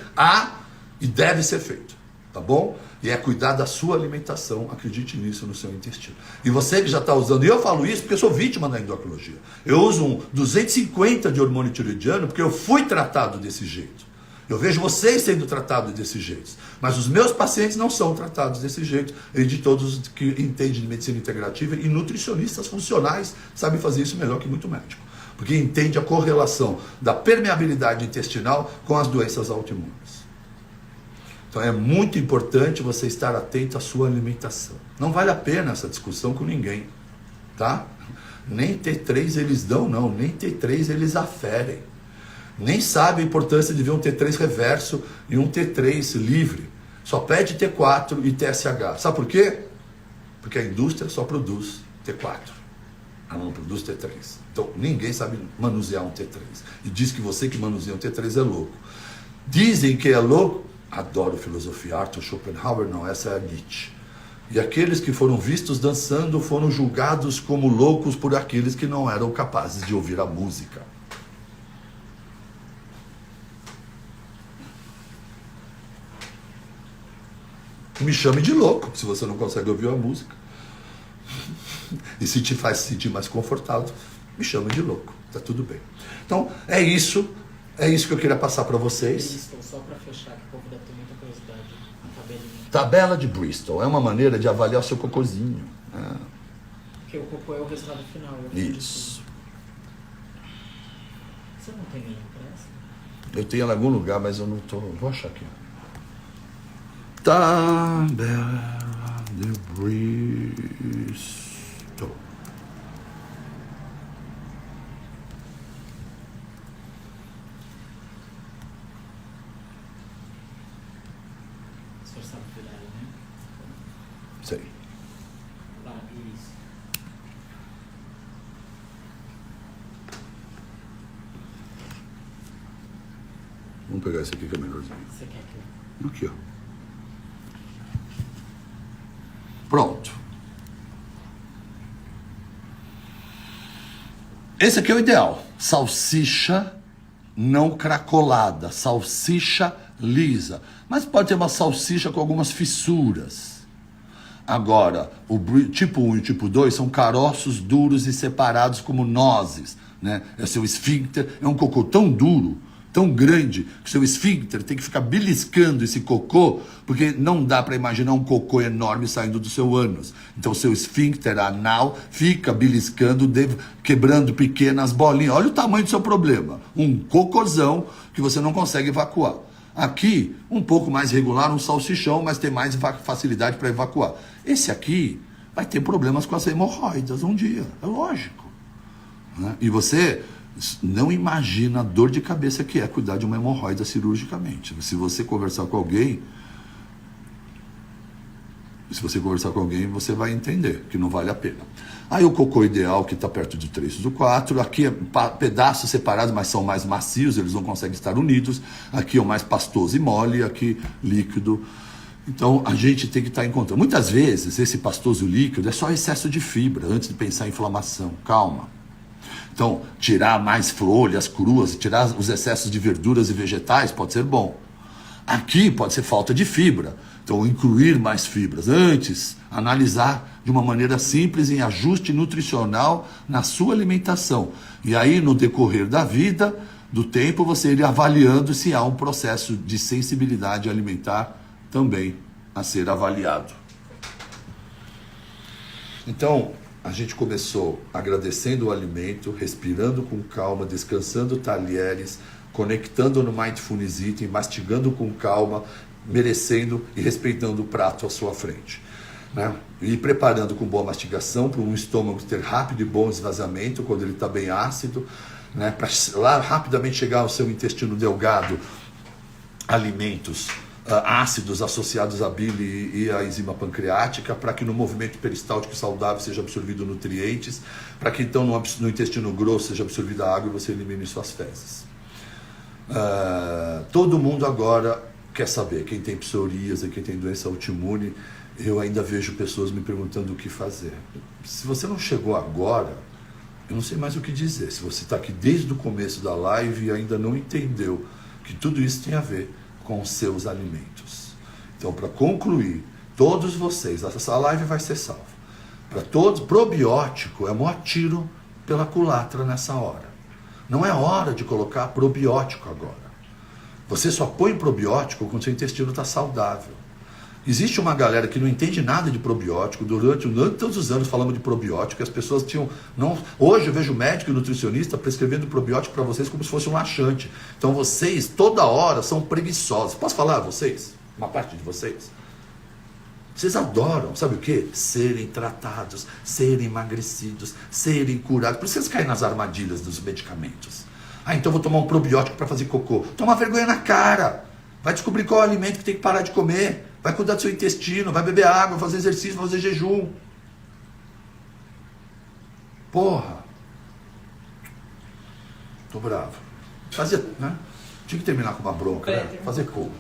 e deve ser feito, tá bom? E é cuidar da sua alimentação, acredite nisso no seu intestino. E você que já está usando, e eu falo isso porque eu sou vítima da endocrinologia, eu uso um 250 de hormônio tireoidiano porque eu fui tratado desse jeito. Eu vejo vocês sendo tratados desse jeito, mas os meus pacientes não são tratados desse jeito, e de todos que entendem de medicina integrativa e nutricionistas funcionais sabem fazer isso melhor que muito médico, porque entende a correlação da permeabilidade intestinal com as doenças autoimunes. Então é muito importante você estar atento à sua alimentação. Não vale a pena essa discussão com ninguém, tá? Nem T3 eles dão não, nem T3 eles aferem. Nem sabe a importância de ver um T3 reverso e um T3 livre. Só pede T4 e TSH. Sabe por quê? Porque a indústria só produz T4. Ela não produz T3. Então, ninguém sabe manusear um T3. E diz que você que manuseia um T3 é louco. Dizem que é louco. Adoro filosofia. Arthur Schopenhauer não, essa é a Nietzsche. E aqueles que foram vistos dançando foram julgados como loucos por aqueles que não eram capazes de ouvir a música. Me chame de louco se você não consegue ouvir a música. E se te faz sentir mais confortável, me chame de louco. Tá tudo bem. Então, é isso que eu queria passar para vocês. Bristol, só para fechar, que o povo deve ter muita curiosidade. A tabelinha. Tabela de Bristol é uma maneira de avaliar o seu cocôzinho. Porque o cocô é o resultado final. Isso. Você não tem nenhum pressa? Eu tenho em algum lugar, mas eu não tô. Vou achar aqui. Tabela de Bristol. O senhor sabe virar, né? Sei. Lá, isso. Vamos pegar esse aqui que é melhorzinho. Você quer que eu... Aqui, ó. Pronto. Esse aqui é o ideal. Salsicha não cracolada, salsicha lisa. Mas pode ter uma salsicha com algumas fissuras. Agora, o tipo 1 e o tipo 2 são caroços duros e separados como nozes, né? É seu esfíncter, é um cocô tão duro, tão grande, que seu esfíncter tem que ficar beliscando esse cocô, porque não dá para imaginar um cocô enorme saindo do seu ânus. Então seu esfíncter anal fica beliscando, quebrando pequenas bolinhas. Olha o tamanho do seu problema. Um cocôzão que você não consegue evacuar. Aqui, um pouco mais regular, um salsichão, mas tem mais facilidade para evacuar. Esse aqui vai ter problemas com as hemorroidas um dia, é lógico. Né? E você não imagina a dor de cabeça que é cuidar de uma hemorroida cirurgicamente. Se você conversar com alguém, você vai entender que não vale a pena. Aí o cocô ideal, que está perto de 3 do 4, aqui é pedaços separados, mas são mais macios, eles não conseguem estar unidos. Aqui é o mais pastoso e mole, aqui líquido. Então a gente tem que estar encontrando. Muitas vezes esse pastoso líquido é só excesso de fibra, antes de pensar em inflamação. Calma. Então, tirar mais folhas cruas, tirar os excessos de verduras e vegetais pode ser bom. Aqui pode ser falta de fibra. Então, incluir mais fibras. Antes, analisar de uma maneira simples em ajuste nutricional na sua alimentação. E aí, no decorrer da vida, do tempo, você ir avaliando se há um processo de sensibilidade alimentar também a ser avaliado. Então, a gente começou agradecendo o alimento, respirando com calma, descansando talheres, conectando no Mindfulness Eating, mastigando com calma, merecendo e respeitando o prato à sua frente. Né? E preparando com boa mastigação para um estômago ter rápido e bom esvaziamento quando ele está bem ácido, né? Para lá rapidamente chegar ao seu intestino delgado alimentos ácidos associados à bile e à enzima pancreática, para que no movimento peristáltico saudável seja absorvido nutrientes, para que então no intestino grosso seja absorvida água e você elimine suas fezes. Todo mundo agora quer saber, quem tem psoríase, quem tem doença autoimune, eu ainda vejo pessoas me perguntando o que fazer. Se você não chegou agora, eu não sei mais o que dizer. Se você está aqui desde o começo da live e ainda não entendeu que tudo isso tem a ver com os seus alimentos. Então, para concluir, todos vocês, essa live vai ser salva. Para todos, probiótico é maior tiro pela culatra nessa hora. Não é hora de colocar probiótico agora. Você só põe probiótico quando seu intestino está saudável. Existe uma galera que não entende nada de probiótico. Durante todos os anos falamos de probiótico, as pessoas tinham... Hoje eu vejo médico e nutricionista prescrevendo probiótico para vocês como se fosse um laxante. Então vocês, toda hora, são preguiçosos. Posso falar vocês? Uma parte de vocês? Vocês adoram, sabe o quê? Serem tratados, serem emagrecidos, serem curados. Por isso vocês caem nas armadilhas dos medicamentos. Então vou tomar um probiótico para fazer cocô. Toma vergonha na cara. Vai descobrir qual é o alimento que tem que parar de comer. Vai cuidar do seu intestino, vai beber água, fazer exercício, fazer jejum. Porra. tô bravo. Fazia, né? Tinha que terminar com uma bronca, né? Fazer como?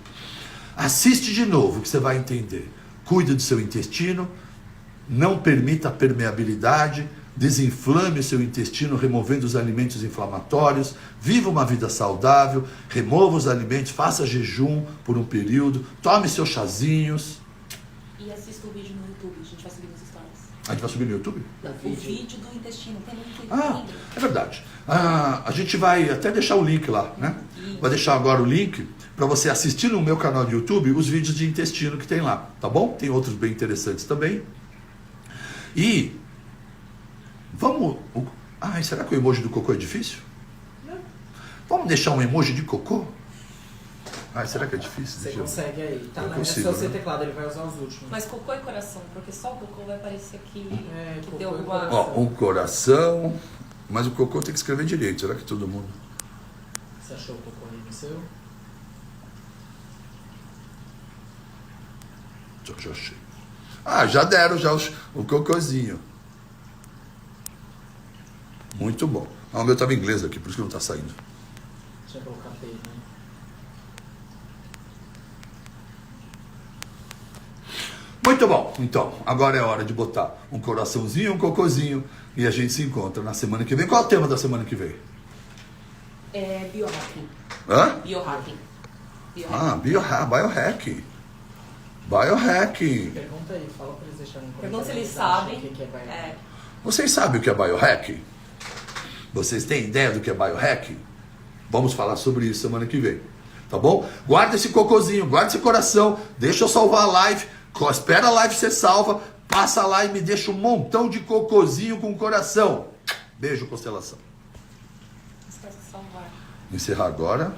Assiste de novo que você vai entender. Cuide do seu intestino, não permita a permeabilidade, desinflame o seu intestino removendo os alimentos inflamatórios, viva uma vida saudável, remova os alimentos, faça jejum por um período, tome seus chazinhos. E assista o vídeo no YouTube, a gente vai subir nos stories. A gente vai subir no YouTube? O vídeo do intestino, tem no YouTube. Ah, é verdade. A gente vai até deixar o link lá, né? Vai deixar agora o link para você assistir no meu canal de YouTube os vídeos de intestino que tem lá, tá bom? Tem outros bem interessantes também. E vamos... será que o emoji do cocô é difícil? Não. Vamos deixar um emoji de cocô? Será que é difícil? Você consegue aí. Tá, Eu não, consigo, é só seu né? teclado, ele vai usar os últimos. Mas cocô e coração, porque só o cocô vai parecer que cocô deu e alguma... coração. Um coração... Mas o cocô tem que escrever direito. Será que todo mundo... Você achou o cocô aí no seu? Já achei. Já deram já o cocôzinho. Muito bom. O meu estava em inglês aqui, por isso que não está saindo. Deixa eu colocar P, né? Muito bom. Então, agora é hora de botar um coraçãozinho, um cocôzinho. E a gente se encontra na semana que vem. Qual é o tema da semana que vem? É biohacking. Hã? Biohacking. Biohacking. Biohacking. Pergunta aí, fala pra eles deixarem no Pergunta se eles comentário sabem. o que é biohacking. Vocês sabem o que é biohacking? Vocês têm ideia do que é biohacking? Vamos falar sobre isso semana que vem. Tá bom? Guarda esse cocôzinho, guarda esse coração. Deixa eu salvar a live. Espera a live ser salva. Passa lá e me deixa um montão de cocôzinho com coração. Beijo, constelação. Espero salvar. Encerrar agora.